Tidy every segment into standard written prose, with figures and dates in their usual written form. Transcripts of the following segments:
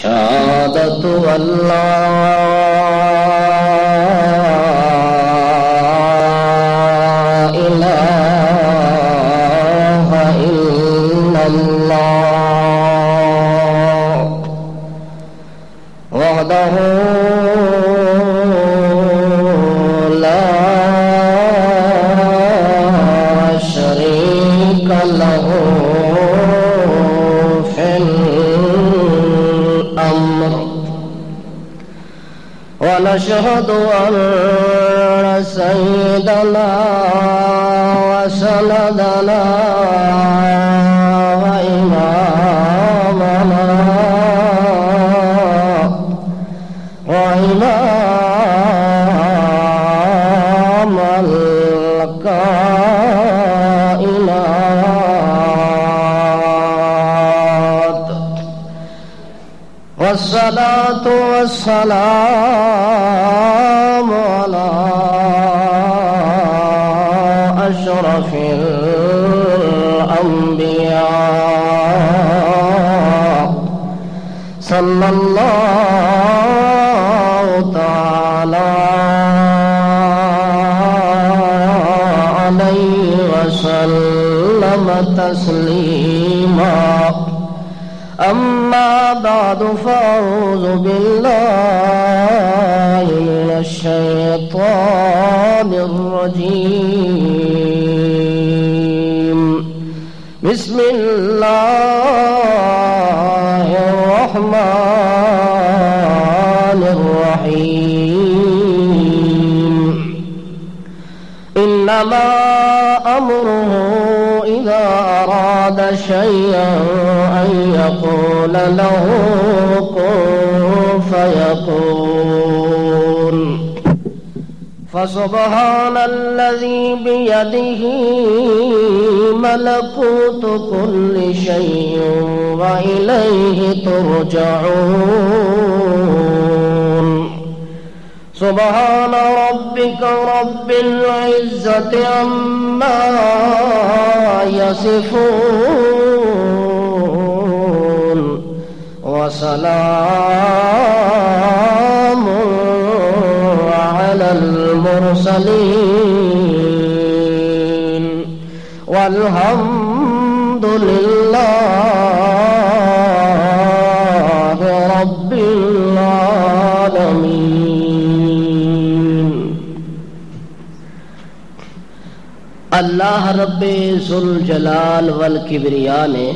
شهادة أن لا إله إلا الله وحده لا شريك له في الأمر ونشهد أن سيدنا وسندنا وإمامنا وإمام الكائنات والصلاة والسلام على أشرف الأنبياء صلى الله تعالى عليه وسلم تسليما أما بعد فأعوذ بالله من الشيطان الرجيم بسم الله الرحمن الرحيم إنما أمره إذا أراد شيئا أن يقول له كن فيكون فسبحان الذي بيده ملكوت كل شيء وإليه ترجعون سبحان ربك رب العزة عما يصفون وسلام على المرسلين والحمد لله رب العالمين. اللہ رب ذوالجلال والکبریا نے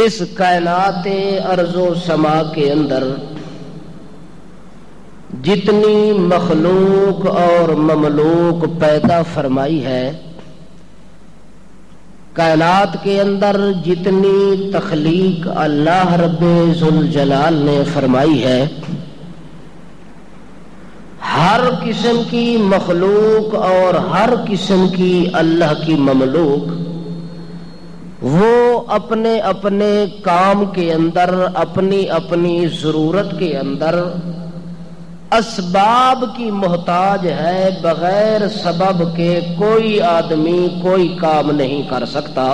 اس کائنات ارض و سما کے اندر جتنی مخلوق اور مملوک پیدا فرمائی ہے، کائنات کے اندر جتنی تخلیق اللہ رب ذوالجلال نے فرمائی ہے، ہر قسم کی مخلوق اور ہر قسم کی اللہ کی مملوک وہ اپنے اپنے کام کے اندر، اپنی اپنی ضرورت کے اندر اسباب کی محتاج ہے. بغیر سبب کے کوئی آدمی کوئی کام نہیں کر سکتا،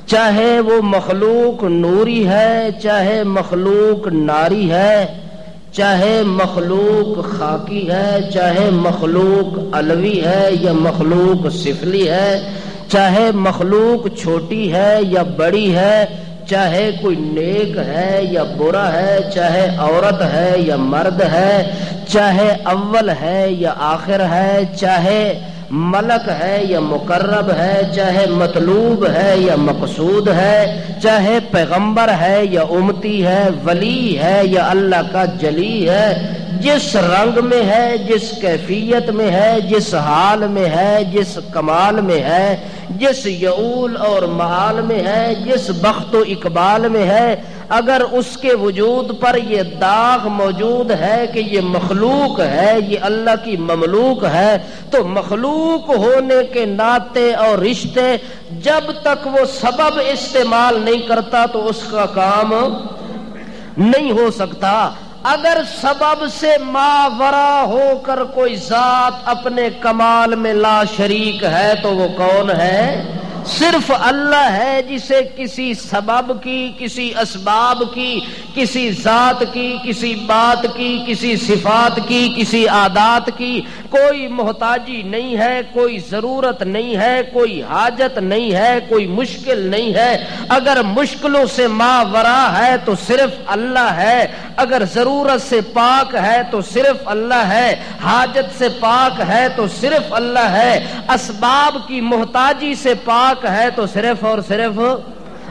چاہے وہ مخلوق نوری ہے، چاہے مخلوق ناری ہے، چاہے مخلوق خاکی ہے، چاہے مخلوق علوی ہے یا مخلوق سفلی ہے، چاہے مخلوق چھوٹی ہے یا بڑی ہے، چاہے کوئی نیک ہے یا برا ہے، چاہے عورت ہے یا مرد ہے، چاہے اول ہے یا آخر ہے، چاہے ملک ہے یا مقرب ہے، چاہے مطلوب ہے یا مقصود ہے، چاہے پیغمبر ہے یا امتی ہے، ولی ہے یا اللہ کا جلی ہے، جس رنگ میں ہے، جس کیفیت میں ہے، جس حال میں ہے، جس کمال میں ہے، جس یعول اور معال میں ہے، جس بخت و اقبال میں ہے، اگر اس کے وجود پر یہ داغ موجود ہے کہ یہ مخلوق ہے، یہ اللہ کی مملوک ہے، تو مخلوق ہونے کے ناطے اور رشتے جب تک وہ سبب استعمال نہیں کرتا تو اس کا کام نہیں ہو سکتا. اگر سبب سے ماورا ہو کر کوئی ذات اپنے کمال میں لا شریک ہے تو وہ کون ہے؟ صرف اللہ ہے جسے کسی سبب کی، کسی اسباب کی، کسی ذات کی، کسی بات کی، کسی صفات کی، کسی عادات کی کوئی محتاجی نہیں ہے، کوئی ضرورت نہیں ہے، کوئی حاجت نہیں ہے، کوئی مشکل نہیں ہے۔ اگر مشکلوں سے ماورا ہے تو صرف اللہ ہے، اگر ضرورت سے پاک ہے تو صرف اللہ ہے، حاجت سے پاک ہے تو صرف اللہ ہے، اسباب کی محتاجی سے پاک ہے تو صرف اور صرف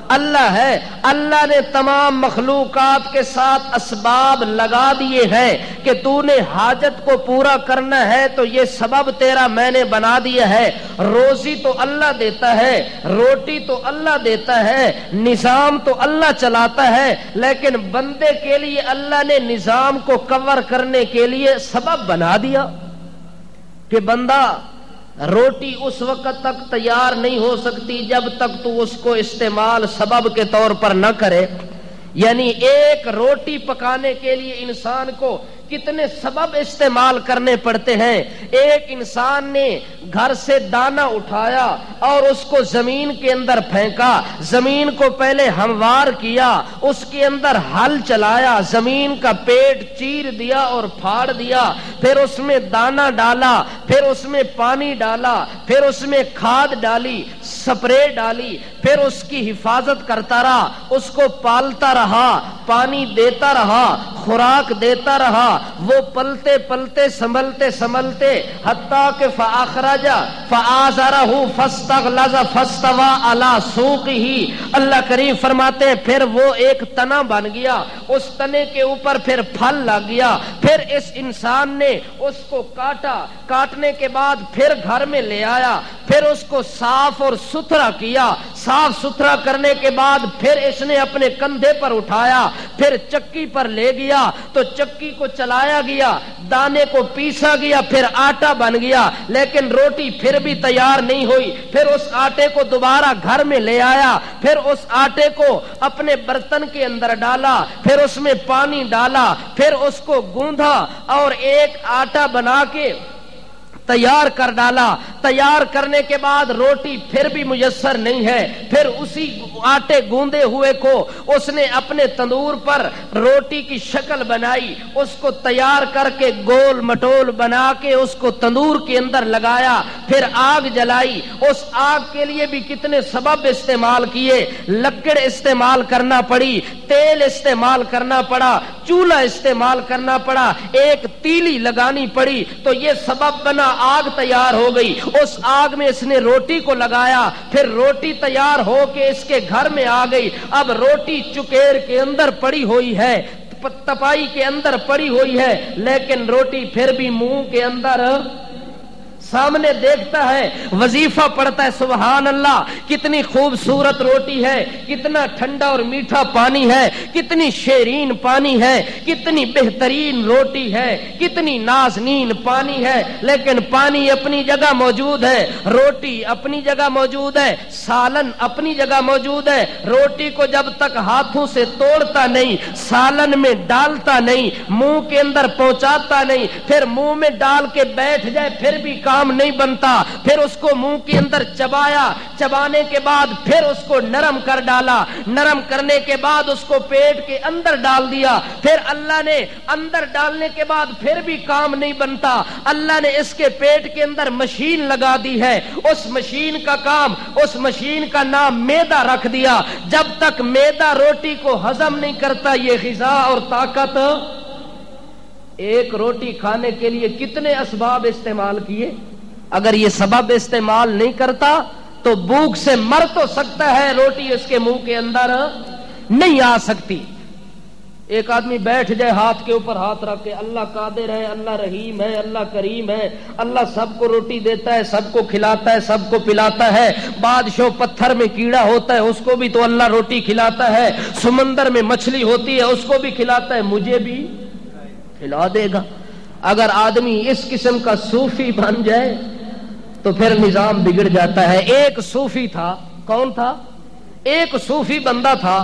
اللہ ہے۔ اللہ نے تمام مخلوقات کے ساتھ اسباب لگا دیے ہیں کہ تو نے حاجت کو پورا کرنا ہے تو یہ سبب تیرا میں نے بنا دیا ہے۔ روزی تو اللہ دیتا ہے، روٹی تو اللہ دیتا ہے، نظام تو اللہ چلاتا ہے، لیکن بندے کے لیے اللہ نے نظام کو کور کرنے کے لیے سبب بنا دیا کہ بندہ روٹی اس وقت تک تیار نہیں ہو سکتی جب تک تو اس کو استعمال سبب کے طور پر نہ کرے۔ یعنی ایک روٹی پکانے کے لیے انسان کو کتنے سبب استعمال کرنے پڑتے ہیں۔ ایک انسان نے گھر سے دانہ اٹھایا اور اس کو زمین کے اندر پھینکا، زمین کو پہلے ہموار کیا، اس کے اندر ہل چلایا، زمین کا پیٹ چیر دیا اور پھاڑ دیا، پھر اس میں دانہ ڈالا، پھر اس میں پانی ڈالا، پھر اس میں کھاد ڈالی، سپرے ڈالی، پھر اس کی حفاظت کرتا رہا، اس کو پالتا رہا، پانی دیتا رہا، خوراک دیتا رہا، وہ پلتے پلتے سنبھلتے سنبھلتے حتیٰ کہ فاخرج فآزرہ فاستغلظ فاستوى علی سوقہ، اللہ کریم فرماتے ہیں پھر وہ ایک تنا بن گیا، اس تنے کے اوپر پھر پھل لگ گیا، پھر اس انسان نے اس کو کاٹا، کاٹنے کے بعد پھر گھر میں لے آیا، پھر اس کو صاف اور ستھرا کیا، صاف ستھرا کرنے کے بعد پھر اس نے اپنے کندھے پر اٹھایا، پھر چکی پر لے گیا تو چکی کو چلایا گیا، دانے کو پیسا گیا، پھر آٹا بن گیا، لیکن روٹی پھر بھی تیار نہیں ہوئی، پھر اس آٹے کو دوبارہ گھر میں لے آیا، پھر اس آٹے کو اپنے برتن کے اندر ڈالا، پھر اس میں پانی ڈالا، پھر اس کو گوندھا اور ایک آٹا بنا کے تیار کر ڈالا۔ تیار کرنے کے بعد روٹی پھر بھی میسر نہیں ہے، پھر اسی آٹے گوندے ہوئے کو اس نے اپنے تندور پر روٹی کی شکل بنائی، اس کو تیار کر کے گول مٹول بنا کے اس کو تندور کے اندر لگایا، پھر آگ جلائی، اس آگ کے لیے بھی کتنے سبب استعمال کیے، لکڑ استعمال کرنا پڑی، تیل استعمال کرنا پڑا، چولہا استعمال کرنا پڑا، ایک تیلی لگانی پڑی، تو یہ سبب بنا، آگ تیار ہو گئی، اس آگ میں اس نے روٹی کو لگایا، پھر روٹی تیار ہو کے اس کے گھر میں آ گئی، اب روٹی چکیر کے اندر پڑی ہوئی ہے، تپائی کے اندر پڑی ہوئی ہے، لیکن روٹی پھر بھی منہ کے اندر سامنے دیکھتا ہے، وظیفہ پڑھتا ہے، سبحان اللہ کتنی خوبصورت روٹی ہے، کتنا ٹھنڈا اور میٹھا پانی ہے، کتنی شیرین پانی ہے، کتنی بہترین روٹی ہے، کتنی نازنین پانی ہے، لیکن پانی اپنی جگہ موجود ہے، روٹی اپنی جگہ موجود ہے، سالن اپنی جگہ موجود ہے، روٹی کو جب تک ہاتھوں سے توڑتا نہیں، سالن میں ڈالتا نہیں، منہ کے اندر پہنچاتا نہیں، پھر منہ میں ڈال کے بیٹھ جائے پھر بھی کام نہیں بنتا، پھر اس کو منہ کے اندر چبایا، چبانے کے بعد پھر اس کو نرم کر ڈالا، نرم کرنے کے بعد اس کو پیٹ کے اندر ڈال دیا، پھر اللہ نے اندر ڈالنے کے بعد پھر بھی کام نہیں بنتا، اللہ نے اس کے پیٹ کے اندر مشین لگا دی ہے، اس مشین کا کام، اس مشین کا نام معدہ رکھ دیا، جب تک معدہ روٹی کو ہضم نہیں کرتا یہ غذا اور طاقت۔ ایک روٹی کھانے کے لیے کتنے اسباب استعمال کیے، اگر یہ سبب استعمال نہیں کرتا تو بھوک سے مر تو سکتا ہے، روٹی اس کے منہ کے اندر نہیں آ سکتی۔ ایک آدمی بیٹھ جائے ہاتھ کے اوپر ہاتھ رکھ کے، اللہ قادر ہے، اللہ رحیم ہے، اللہ کریم ہے، اللہ سب کو روٹی دیتا ہے، سب کو کھلاتا ہے، سب کو پلاتا ہے، بادشاہ پتھر میں کیڑا ہوتا ہے اس کو بھی تو اللہ روٹی کھلاتا ہے، سمندر میں مچھلی ہوتی ہے اس کو بھی کھلاتا ہے، مجھے بھی کھلا دے گا۔ اگر آدمی اس قسم کا صوفی بن جائے تو پھر نظام بگڑ جاتا ہے۔ ایک صوفی تھا، کون تھا؟ ایک صوفی بندہ تھا،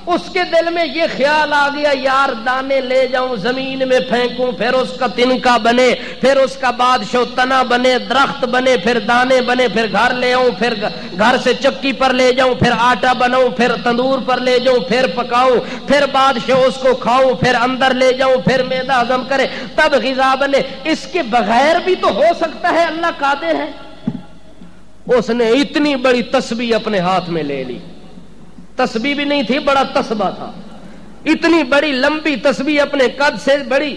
اس کے دل میں یہ خیال آ گیا یار دانے لے جاؤں زمین میں پھینکوں، پھر اس کا تنکا بنے، پھر اس کا بادشاہ تنا بنے، درخت بنے، پھر دانے بنے، پھر گھر لے آؤں، پھر گھر سے چکی پر لے جاؤں، پھر آٹا بناؤں، پھر تندور پر لے جاؤں، پھر پکاؤں، پھر بادشاہ اس کو کھاؤں، پھر اندر لے جاؤں، پھر معدہ ہضم کرے تب غذا بنے. اس کے بغیر بھی تو ہو سکتا ہے، اللہ قادر ہے. اس نے اتنی بڑی تسبیح اپنے ہاتھ میں لے لی. تسبیح بھی نہیں تھی، بڑا تسبیح تھا. اتنی بڑی لمبی تسبیح، اپنے قد سے بڑی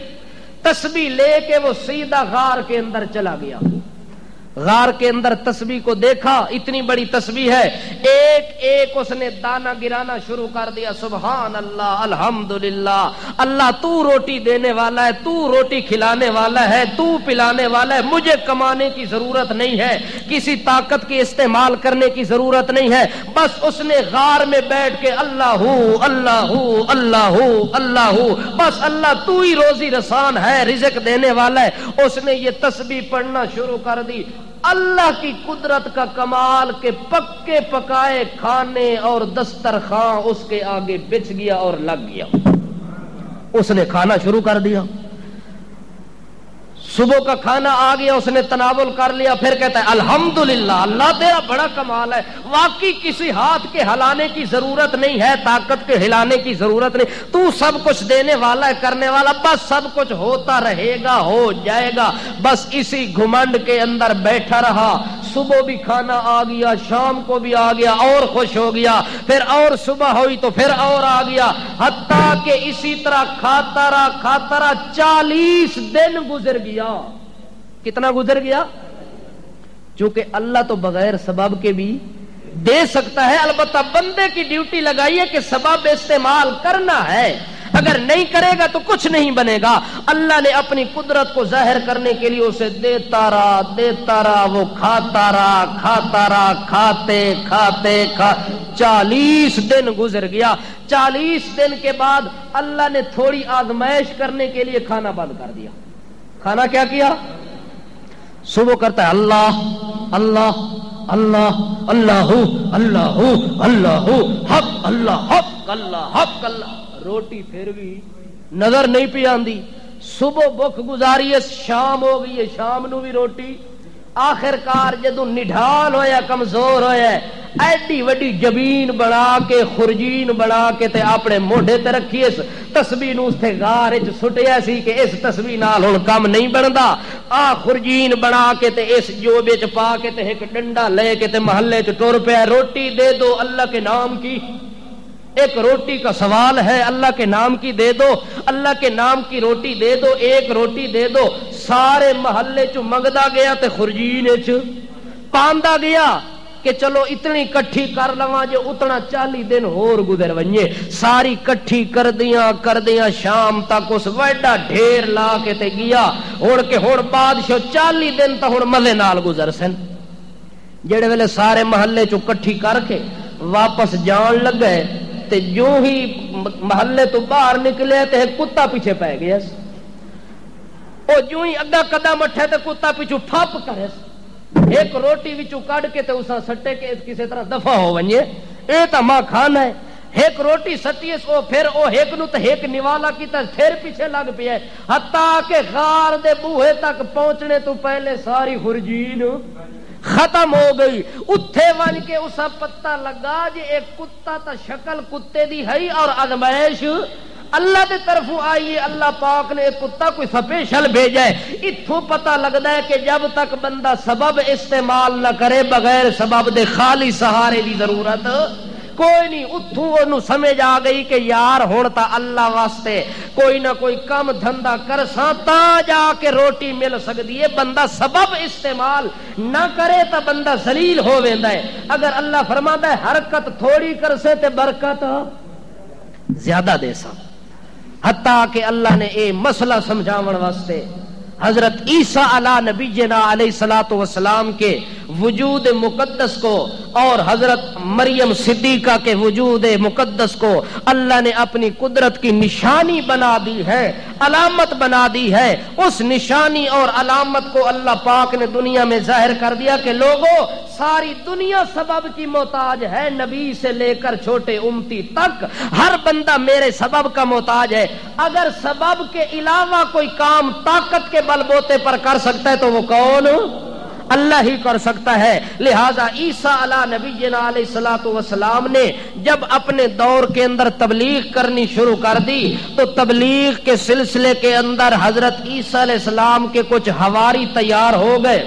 تسبیح لے کے وہ سیدھا غار کے اندر چلا گیا. غار کے اندر تسبیح کو دیکھا، اتنی بڑی تسبیح ہے، ایک ایک اس نے دانہ گرانا شروع کر دیا. سبحان اللہ، الحمدللہ، اللہ تو روٹی دینے والا ہے، تو روٹی کھلانے والا ہے، تو پلانے والا ہے، مجھے کمانے کی ضرورت نہیں ہے، کسی طاقت کے استعمال کرنے کی ضرورت نہیں ہے. بس اس نے غار میں بیٹھ کے اللہ اللہ اللہ اللہ، بس اللہ تو ہی روزی رسان ہے، رزق دینے والا ہے. اس نے یہ تسبیح پڑھنا شروع کر دی. اللہ کی قدرت کا کمال کہ پکے پکائے کھانے اور دسترخوان اس کے آگے بچھ گیا اور لگ گیا. اس نے کھانا شروع کر دیا. صبح کا کھانا آ گیا، اس نے تناول کر لیا. پھر کہتا ہے الحمدللہ، اللہ تیرا بڑا کمال ہے، واقعی کسی ہاتھ کے ہلانے کی ضرورت نہیں ہے، طاقت کے ہلانے کی ضرورت نہیں، تو سب کچھ دینے والا ہے، کرنے والا، بس سب کچھ ہوتا رہے گا، ہو جائے گا. بس اسی گھمنڈ کے اندر بیٹھا رہا. صبح بھی کھانا آ گیا، شام کو بھی آ گیا، اور خوش ہو گیا. پھر اور صبح ہوئی تو پھر اور آ گیا، حتیٰ کہ اسی طرح کھاتا رہا 40 دن گزر گیا. کتنا گزر گیا؟ چونکہ اللہ تو بغیر سبب کے بھی دے سکتا ہے، البتہ بندے کی ڈیوٹی لگائی ہے کہ سبب استعمال کرنا ہے. اگر نہیں کرے گا تو کچھ نہیں بنے گا. اللہ نے اپنی قدرت کو ظاہر کرنے کے لیے اسے دیتا رہا، وہ کھاتا رہا، کھاتے 40 دن گزر گیا. 40 دن کے بعد اللہ نے تھوڑی آزمائش کرنے کے لیے کھانا بند کر دیا. کھانا کیا کیا؟ صبح کرتا ہے اللہ اللہ اللہ اللہ اللہ اللہ حق اللہ حق اللہ حق اللہ. روٹی پھر بھی نظر نہیں پی آندی. صبح بھوک گزاری ہے، شام ہو گئی ہے، شام نو بھی روٹی. آخر کار جدو نڈھال ہویا، کمزور ہویا، ایڈی وڈی جبین بنا کے، خرجین بنا کے تے اپنے موڈے تے رکھی. اس تسبیح نو تے غار وچ سٹیا سی کہ اس تسبیح نال ہن کم نہیں بندا. خرجین بنا کے تے اس جوب وچ پا کے تے ایک ڈنڈا لے کے تے محلے چ ٹر پیا. روٹی دے دو اللہ کے نام کی. ایک روٹی کا سوال ہے، اللہ کے نام کی دے دو، اللہ کے نام کی روٹی دے دو، ایک روٹی دے دو. سارے محلے چ منگدا گیا تے خرجین چ پاندا گیا کہ چلو اتنی کٹھی کر لواں جے اتنا 40 دن ہور گزر ونجے. ساری کٹھی کردیاں شام تک اس وڈا ڈھیر لا کے تے گیا. ہن بادشاہ 40 دن تا ہن مزے نال گزر سن. جڑے ویلے سارے محلے چ کٹھی کر کے واپس جان لگے تے جو ہی محلے تو باہر نکلے تے ایک کتا پیچھے پی گیا. او جو ہی اگا قدم اٹھے تے کتا پیچھے پھپ کرے، ایک روٹی وچوں کڈ کے تے اساں سٹے کے کسی طرح دفع ہو ونجے. اے تا ماں کھانا ہے. ایک روٹی سٹی اس پھر او ایک نو تے ایک نوالا کیتا، پھر پیچھے لگ پیا، حتیٰ کہ غار دے بوہے تک پہنچنے تو پہلے ساری خرجین ختم ہو گئی. اتھے ون کے اسا پتہ لگا جی ایک کتا تا شکل کتے دی ہے اور آزمائش اللہ دے طرفوں آئیے. اللہ پاک نے ایک کتا کوئی سپیشل بھیجا ہے. اتھوں پتہ لگتا ہے کہ جب تک بندہ سبب استعمال نہ کرے، بغیر سبب دے خالی سہارے دی ضرورت کوئی نہیں. اتھوں انہوں سمجھ آ گئی کہ یار ہون تا اللہ واسطے کوئی نہ کوئی کم دھندا کرساں تا جا کے روٹی مل سکتی ہے. بندہ سبب استعمال نہ کرے تا بندہ ذلیل ہو ویندا ہے. اگر اللہ فرماتا ہے حرکت تھوڑی کرسے تے برکت زیادہ دے سا. حتیٰ کہ اللہ نے اے مسئلہ سمجھاون واسطے حضرت عیسیٰ علی نبینا علیہ الصلوۃ والسلام کے وجود مقدس کو اور حضرت مریم صدیقہ کے وجود مقدس کو اللہ نے اپنی قدرت کی نشانی بنا دی ہے، علامت بنا دی ہے. اس نشانی اور علامت کو اللہ پاک نے دنیا میں ظاہر کر دیا کہ لوگوں ساری دنیا سبب کی محتاج ہے، نبی سے لے کر چھوٹے امتی تک ہر بندہ میرے سبب کا محتاج ہے. اگر سبب کے علاوہ کوئی کام طاقت کے بل بوتے پر کر سکتا ہے تو وہ کون؟ اللہ ہی کر سکتا ہے. لہذا عیسیٰ علیہ نبینا علیہ الصلوۃ والسلام نے جب اپنے دور کے اندر تبلیغ کرنی شروع کر دی تو تبلیغ کے سلسلے کے اندر حضرت عیسیٰ علیہ السلام کے کچھ حواری تیار ہو گئے.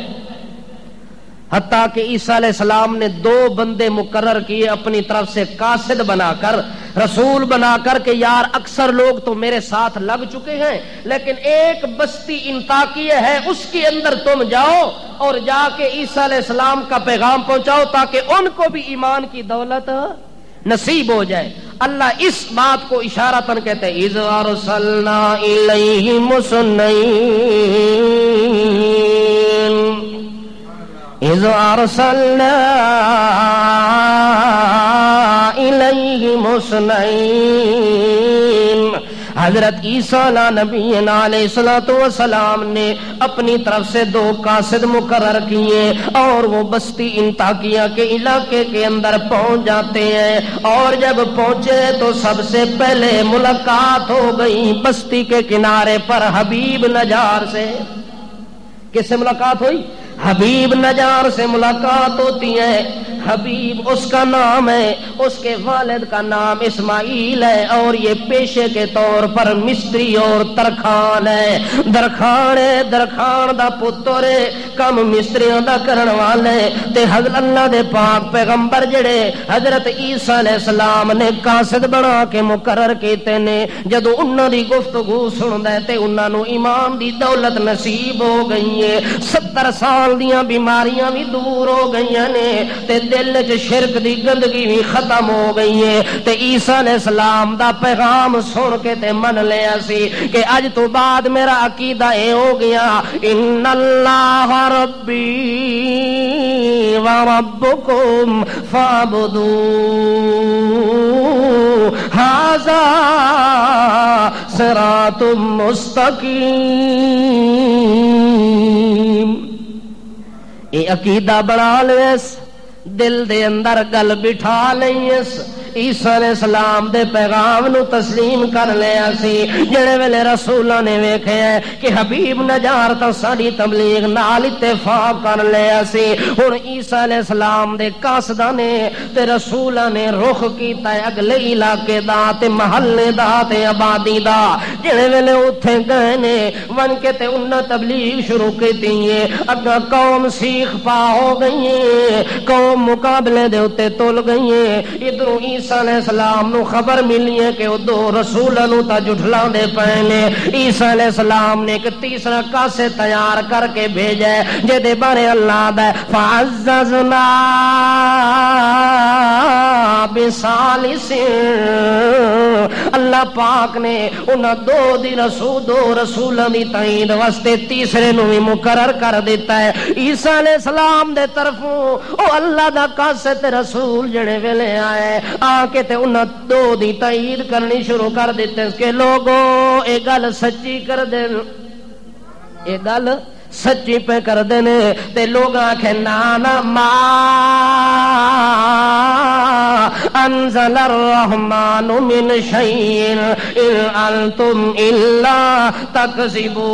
حتیٰ کہ عیسیٰ علیہ السلام نے 2 بندے مقرر کیے اپنی طرف سے قاصد بنا کر، رسول بنا کر کہ یار اکثر لوگ تو میرے ساتھ لگ چکے ہیں لیکن ایک بستی انطاکیہ ہے اس کے اندر تم جاؤ اور جا کے عیسیٰ علیہ السلام کا پیغام پہنچاؤ تاکہ ان کو بھی ایمان کی دولت نصیب ہو جائے. اللہ اس بات کو اشارتاً کہتے ہیں اذ ارسلنا الیہم اذ ارسلنا الیہم اثنین. حضرت عیسیٰ نبینا علیہ الصلوۃ والسلام نے اپنی طرف سے 2 قاصد مقرر کیے اور وہ بستی انطاکیہ کے علاقے کے اندر پہنچ جاتے ہیں. اور جب پہنچے تو سب سے پہلے ملاقات ہو گئی بستی کے کنارے پر حبیب نجار سے. کس سے ملاقات ہوئی؟ حبیب نجار سے ملاقات ہوتی ہے. حبیب اس کا نام ہے، اس کے والد کا نام اسماعیل ہے اور یہ پیشے کے طور پر مستری اور ترخان ہے. درخان دا پتر کم مستریوں دا کرن والے تے حضرت اللہ دے پاک پیغمبر جڑے حضرت عیسیٰ علیہ السلام نے قاصد بنا کے مقرر کیتے نے جدو انہاں دی گفتگو سندا ہے تے انہاں نو ایمان دی دولت نصیب ہو گئی ہے. 70 سال دیاں بیماریاں بھی دور ہو گئیاں نے تے دل وچ شرک دی گندگی بھی ختم ہو گئی ہے. تے عیسیٰ علیہ السلام دا پیغام سن کے تے من لیا سی کہ اج تو بعد میرا عقیدہ اے ہو گیا ان اللہ ربی و ربکم فاعبدوا ھذا صراط مستقیم. اے عقیدہ بنا لیس دل دے اندر گل بٹھا لیس. عیسیٰ علیہ السلام دے پیغام نو تسلیم کر لیا سی. جڑے ویلے رسولاں نے ویکھیا کہ حبیب نجار تا ساڈی تبلیغ نال اتفاق کر لیا سی. ہن عیسیٰ علیہ السلام دے قاصداں نے تے رسولاں نے رخ کیتا ہے اگلے علاقے دا تے محلے دا تے آبادی دا. جڑے ویلے اوتھے گئے نے ون کے تے انہاں تبلیغ شروع کیتی ہے. اگا قوم سیخ پا ہو گئی ہے، قوم مقابلے دے اوتے تل گئی ہے. ادھروں عیسیٰ علیہ السلام نو خبر ملی ہے کہ وہ 2 رسولاں نو تا جھٹلاں دے پئے نے. عیسیٰ علیہ السلام نے ایک تیسرا قاصد تیار کر کے بھیجا ہے جے دے بارے اللہ دا فعززنا بثالث. اللہ پاک نے انہاں 2 رسولاں دی تائید واسطے تیسرے نو بھی مقرر کر دیتا ہے. عیسیٰ علیہ السلام دے طرفوں او اللہ دا قاصد رسول جڑے ویلے آئے آ کے تے انہاں 2 دی تائید کرنی شروع کر دیتے کہ لوگو اے گل سچی کر دے، اے گل سچی پہ کر دینے. تے لوگ آکھے نانا ما انزل الرحمن من شیء ان انتم الا تکذبون.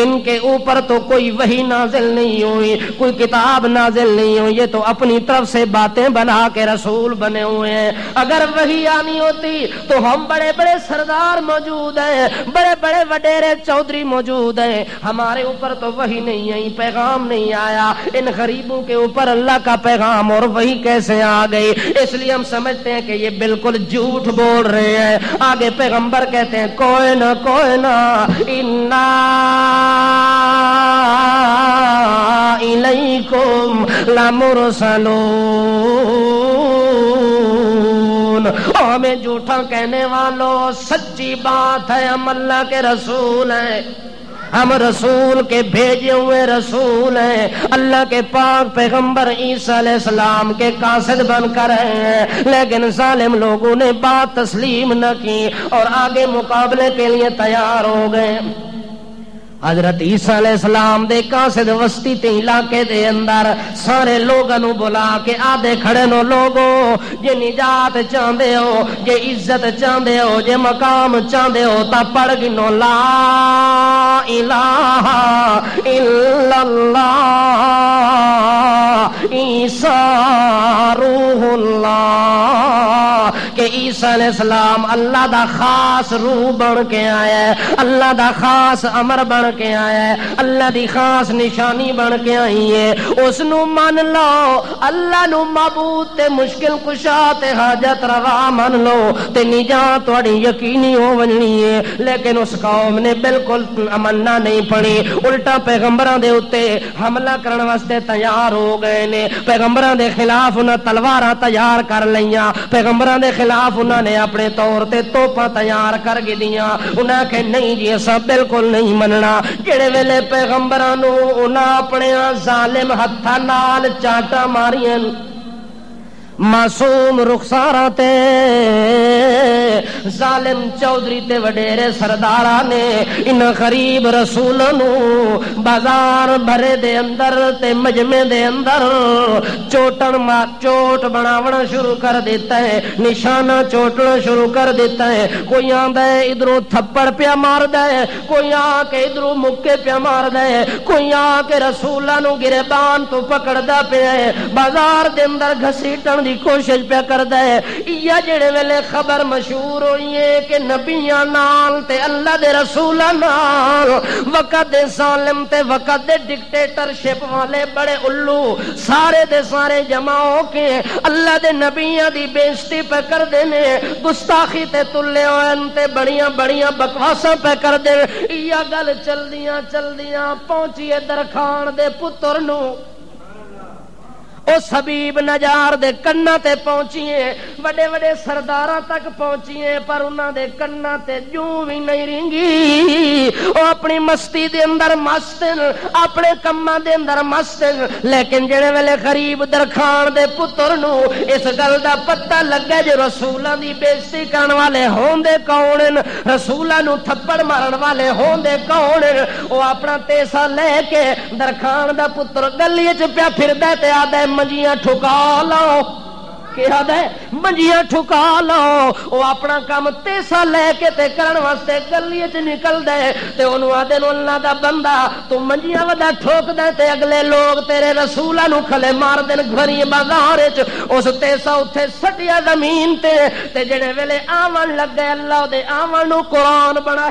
ان کے اوپر تو کوئی وحی نازل نہیں ہوئی، کوئی کتاب نازل نہیں ہوئی، یہ تو اپنی طرف سے باتیں بنا کے رسول بنے ہوئے ہیں. اگر وحی آنی ہوتی تو ہم بڑے بڑے سردار موجود ہیں، بڑے بڑے وڈیرے چودھری موجود ہیں. ہمارے اوپر تو وحی نہیں آئی، پیغام نہیں آیا. ان غریبوں کے اوپر اللہ کا پیغام اور وحی کیسے آ گئی؟ اس لیے ہم سمجھتے ہیں کہ یہ بالکل جھوٹ بول رہے ہیں. آگے پیغمبر کہتے ہیں کوئی نہ انا الیکم لمرسلون. ہمیں جھوٹا کہنے والوں سچی بات ہے، ہم اللہ کے رسول ہیں، ہم رسول کے بھیجے ہوئے رسول ہیں. اللہ کے پاک پیغمبر عیسیٰ علیہ السلام کے قاصد بن کر ہیں، لیکن ظالم لوگوں نے بات تسلیم نہ کی اور آگے مقابلے کے لیے تیار ہو گئے. حضرت عیسیٰ علیہ السلام دے قاصد وسطی تے علاقے دے اندر سارے لوگاں نو بلا کے آدھے کھڑے نو لوگو جے نجات چاہندے ہو جے عزت چاہندے ہو جے مقام چاہندے ہو تا پڑھ گنو لا الہ الا اللہ عیسیٰ روح اللہ کہ عیسیٰ علیہ السلام اللہ دا خاص روح بن کے آیا ہے اللہ دا خاص امر بن کے آیا ہے اللہ دی خاص نشانی بن کے آئی ہے اس نو من لو اللہ نو معبود تے مشکل کشا تے حاجت روا من لو تے نجات تہاڈی یقینی ہو ونجنی ہے لیکن اس قوم نے بالکل امنا نہیں پڑی الٹا پیغمبراں دے اوتے حملہ کرن واسطے تیار ہو گئے نے پیغمبراں دے خلاف انہاں تلواراں تیار کر لیاں پیغمبراں دے خلاف انہاں نے اپنے طور تے توپاں تیار کر کے دیاں انہاں کہ نہیں جی اساں بالکل نہیں مننا جڑے ویلے پیغمبراں نو انہاں اپنے ظالم ہتھاں نال چاٹاں ماریاں معصوم رخساراں تے ظالم چودھری تے وڈیرے سرداراں نے ان غریب رسولاں نو بازار بھرے دے اندر تے مجمع دے اندر چوٹ بناونا شروع کر دیتا ہے نشانہ چوٹنا شروع کر دیتا ہے کوئی آندا ہے ادھروں تھپڑ پیا ماردا ہے کوئی آ کے ادھروں مکے پیا ماردا ہے کوئی آ کے رسولاں نو گربان تو پکڑدا پیا ہے بازار دے اندر گھسیٹن دی کوشش پہ کردا ہے یا جڑے ویلے خبر مشہور ہوئی ہے کہ نبیاں نال تے اللہ دے رسولاں نال وقت دے ظالم تے وقت دے ڈکٹیٹرشپ والے بڑے الو سارے دے سارے جمع ہو کے اللہ دے نبیاں دی بےزتی پہ کر دینے گستاخی تے تلے ہوئن تے بڑیاں بڑیاں بکواساں پہ کر دے یا گل چلدیاں پہنچیے درخان دے پتر نو اس حبیب نجار دے کنا تے پہنچیے وڈے وڈے سرداراں تک پہنچیے پر انہاں دے کنا تے جوں بھی نہیں رنگی او اپنی مستی دے اندر مستن اپنے کماں دے اندر مستن لیکن جڑے ویلے غریب درخان دے پتر نو اس گل دا پتہ لگا جو رسولاں دی بےزتی کرن والے ہوندے کون رسولاں نو تھپڑ مارن والے ہوندے کون او اپنا تیسا لے کے درخان دا پتر گلی وچ پیا پھردا تے آدا منجیاں ٹھکا لو کیا دے منجیاں ٹھکا لو او اپنا کام تیسا لے کے تے کرن واسطے گلی وچ نکل دے تے اونوں آدے نو اللہ دا بندہ تو منجیاں ودا ٹھوک دے تے اگلے لوگ تیرے رسولاں نو کھلے مار دین گھری بازار وچ اس تیسا اوتھے سٹیا زمین تے جڑے ویلے آون لگ گئے اللہ دے آون نو قرآن بنا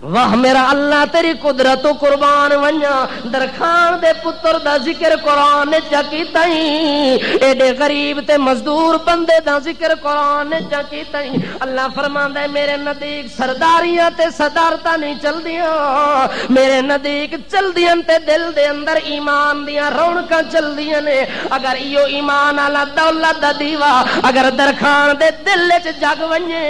واہ میرا اللہ تیری قدرت قربان ونیا درخان دے پتر دا ذکر قرآن چا کیتا ہی ایڈے غریب تے مزدور بندے دا ذکر قرآن چا کیتا ہی اللہ فرماندا ہے میرے نزدیک سرداریاں تے صدارتاں نہیں چلدیاں میرے نزدیک چلدیاں تے دل دے اندر ایمان دیاں رونقاں چلدیاں نے اگر ایو ایمان والا دولت دا دیوا اگر درخان دے دل وچ جگ ونجے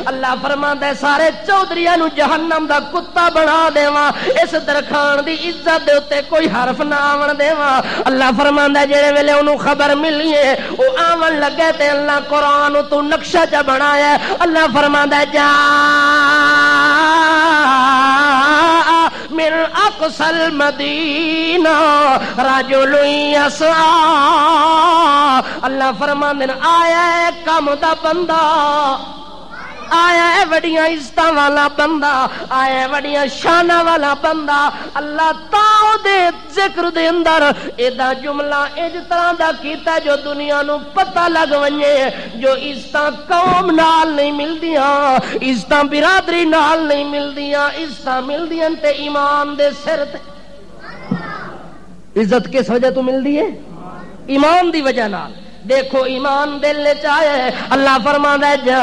اللہ فرماندا ہے سارے چودھریاں نو جہنم دا کتا بنا دیواں اس درخان دی عزت دے اوتے کوئی حرف نہ آون دیواں اللہ فرماندا جڑے ویلے اونوں خبر ملی ہے او آون لگے تے اللہ قرآن تو نقشہ چ بنایا اللہ فرماندا جا من اقصى المدینہ رجل یسعى اللہ فرماندے آیا ہے کم دا بندہ آیا ہے وڈیاں عزتاں والا بندہ آیا ہے وڈیاں شاناں والا بندہ اللہ تاں دے ذکر دے اندر ایدا جملہ اس طرح دا کیتا جو دنیا نو پتہ لگ ونجے جو عزتاں قوم نال نہیں ملدیاں عزتاں برادری نال نہیں ملدیاں عزتاں ملدیاں تے ایمان دے سر تے عزت کس وجہ تو ملدی ہے ایمان دی وجہ نال دیکھو ایمان دل چاہے اللہ فرماندا ہے جا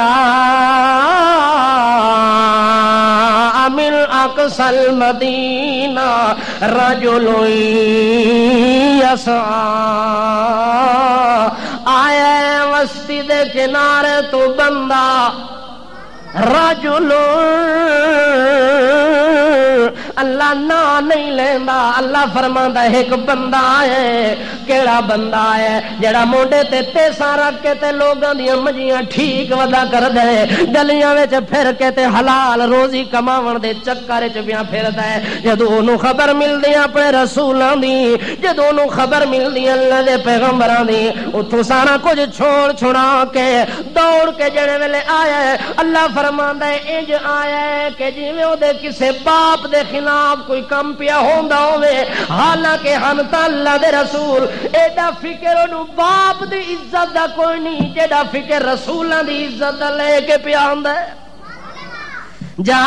من اقصى المدینہ رجل یسعى آیا وسطی دے کنارے تو بندہ رجل اللہ نہ نہیں لیندا. اللہ فرماندا ایک بندہ ہے. کیڑا بندہ ہے؟ جڑا مونڈے تے تیساں رکھ کے تے لوگاں دیاں منجیاں ٹھیک ودا کر دے, گلیاں وچ پھر کے تے حلال روزی کماون دے چکر وچ پیاں پھردا ہے. جدوں اونوں خبر ملدی اپنے رسولاں دی, جدوں اونوں خبر ملدی اللہ دے پیغمبراں دی, اتھوں سارا کچھ چھوڑ چھڑا کے دوڑ کے جڑے ویلے آیا ہے. اللہ فرماندا ہے انج آیا ہے کہ جویں او دے کسے باپ دے خلاف کوئی کم پیا ہوندا ہوے, حالانکہ ہم تا اللہ دے رسول. ایڈا فکر اونوں باپ دی عزت دا کوئی نہیں جیڑا فکر رسولاں دی عزت دا لے کے پیا ہوندا ہے. جا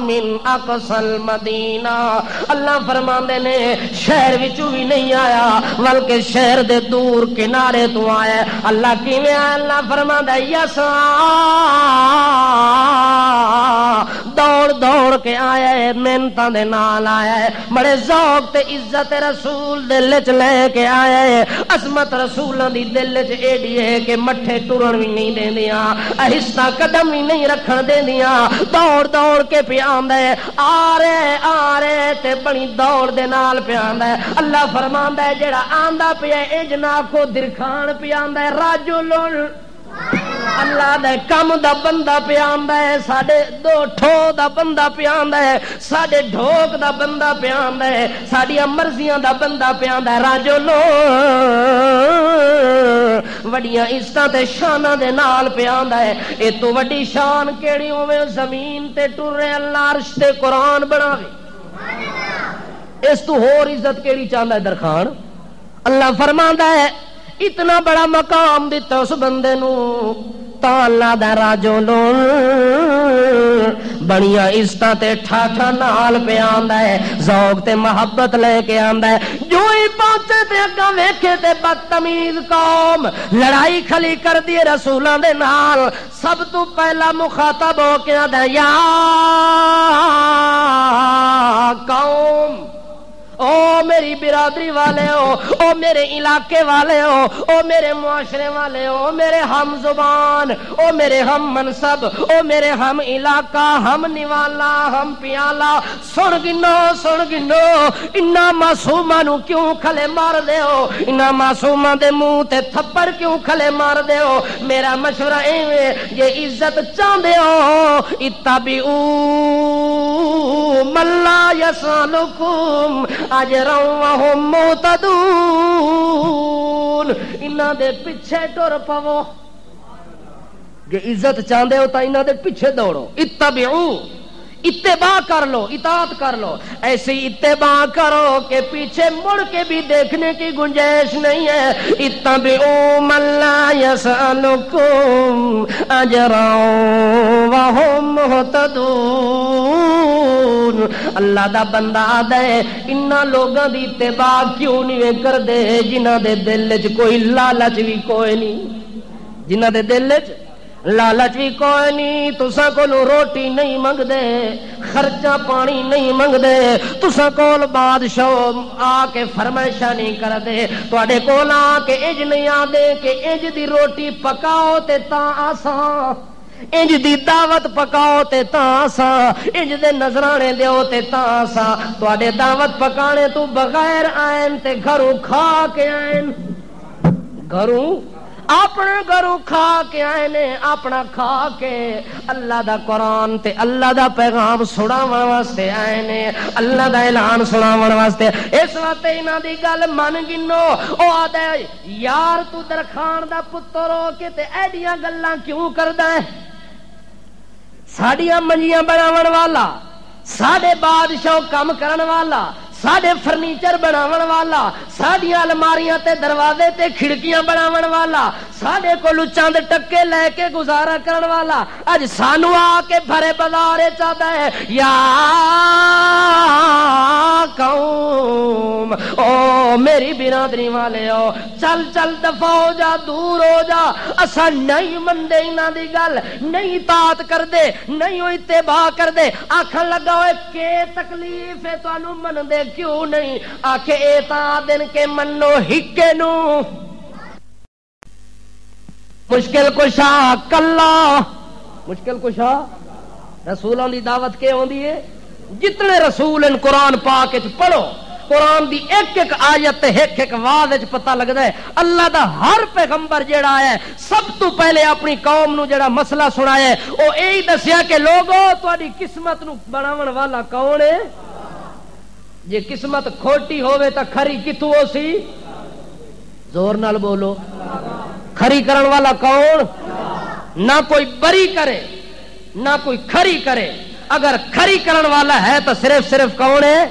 من اقصى المدینہ, اللہ فرماندے نے شہر وچوں بھی نہیں آیا بلکہ شہر دے دور کنارے تو آیا. اللہ کیویں آیا؟ اللہ فرماندا یسا, دوڑ دوڑ کے آیا ہے, محنتاں دے نال آیا ہے, بڑے ذوق تے عزت رسول دل وچ لے کے آیا ہے. عظمت رسولاں دی دل وچ ایڈی ہے کہ مٹھے ٹرن بھی نہیں دیندیاں, آہستہ قدم بھی نہیں رکھن دیندیاں, دوڑ دوڑ کے پیا آندا ہے. آ رہے تے بڑی دوڑ دے نال پیا آندا ہے. اللہ فرماندا ہے جڑا آندا پیا انج نہ کو درخان پیا آندا ہے راجل, اللہ دے کم دا بندہ پیا آندا ہے, ساڈے دو ٹھو دا بندہ پیا آندا ہے, ساڈے ڈھوک دا بندہ پیا آندا ہے, ساڈیاں مرضیاں دا بندہ پیا آندا ہے. راجلو وڈیاں عزتاں تے شاناں دے نال پیا آندا ہے. اے تو وڈی شان کیڑی ہوے زمین تے ٹرے اللہ عرش تے قرآن بناوے, اس تو ہور عزت کیڑی چاہندا ہے درخان. اللہ فرماندا ہے اتنا بڑا مقام دیتا اس بندے نو تا اللہ دا راجولو بڑیاں عزتاں تے ٹھاٹھا نال پہ آندا ہے, ذوق تے محبت لے کے آندا ہے. جو ہی پہنچے تے اگاں ویکھے تے بدتمیز قوم لڑائی کھلی کر دی رسولاں دے نال, سب تو پہلا مخاطب ہو کے آندا یا قوم, او میری برادری والے ہو, او میرے علاقے والے ہو, او میرے معاشرے والے ہو, او میرے ہم زبان, او میرے ہم منصب, او میرے ہم علاقہ, ہم نوالا, ہم پیالا. سن گنو انہاں معصوماں نو کیوں کھلے مار دے ہو, انہاں معصوماں دے منہ تے تھپڑ کیوں کھلے مار دے ہو. میرا مشورہ ایویں جے عزت چاہندے ہو اتبعوا من لا یسالکم اجرا وهم مهتدون, انہاں دے پیچھے ٹر پو. جے عزت چاہندے ہو تا انہاں دے پیچھے دوڑو. اتبعوا, اتباع کر لو, اطاعت کر لو. ایسی اتباع کرو کہ پیچھے مڑ کے بھی دیکھنے کی گنجائش نہیں ہے. اتبعوا من لا يسألكم اجرا وهم مهتدون. اللہ دا بندہ دے انہاں لوگاں دی اتباع کیوں نہیں کر دے جنہاں دے دل وچ کوئی لالچ بھی کوئی نہیں, جنہاں دے دل وچ لالچ بھی کوئی نہیں. تساں کولوں روٹی نہیں منگ دے, خرچہ پانی نہیں منگ دے, تساں کول بادشاہ آ کے فرمائشاں نہیں کر دے, تواڈے کول آ کے انج نہیں آ دے کہ انج دی روٹی پکاؤ تے تاں آساں, انج دی دعوت پکاؤ تے تاں آساں, انج دے نذرانے دیو تے تاں آساں. تواڈے دعوت پکانے تو بغیر آئن تے گھروں کھا کے آئن, گھروں اپنے گھروں کھا کے آئے نے, اپنا کھا کے اللہ دا قرآن تے اللہ دا پیغام سناون واسطے آئے نے, اللہ دا اعلان سناون واسطے. اس وقت انہاں دی گل من گنو. او آدھے یار تو درخان دا پتر ہو کے تے ایڈیاں گلاں کیوں کردا ہے؟ ساڈیاں منجیاں بناون والا, ساڈے بادشاہ کم کرن والا, ساڈے فرنیچر بناون والا, ساڈیاں الماریاں تے دروازے تے کھڑکیاں بناون والا, ساڈے کولوں چند ٹکے لے کے گزارا کرن والا اج سانو آ کے بھرے بازار چاہتا ہے یا قوم, او میری برادری والے ہو, چل چل دفع ہو جا, دور ہو جا. اساں نہیں مندے انہاں دی گل, نہیں اطاعت کر دے, نہیں اتباع کر دے. آکھن لگا ہوئے کہ تکلیف ہے تانوں من دے کیوں نہیں؟ آکھے اے تا دن کے منو ہکے نو مشکل کشا کلا مشکل کشا رسولوں دی دعوت کے ہوندی ہے جتنے رسول ان قرآن پاک وچ پڑھو قرآن دی ایک ایک آیت ایک ایک واضح وچ پتہ لگدا ہے اللہ دا ہر پیغمبر جیڑا ہے سب تو پہلے اپنی قوم نو جیڑا مسئلہ سنایا ہے او یہی دسیا کہ لوگو تہاڈی قسمت نو بناون والا کون ہے جے قسمت کھوٹی ہوے تا کھری کتھوں ہو سی زور نال بولو کھری کرن والا کون نہ کوئی بری کرے نہ کوئی کھری کرے اگر کھری کرن والا ہے تو صرف کون ہے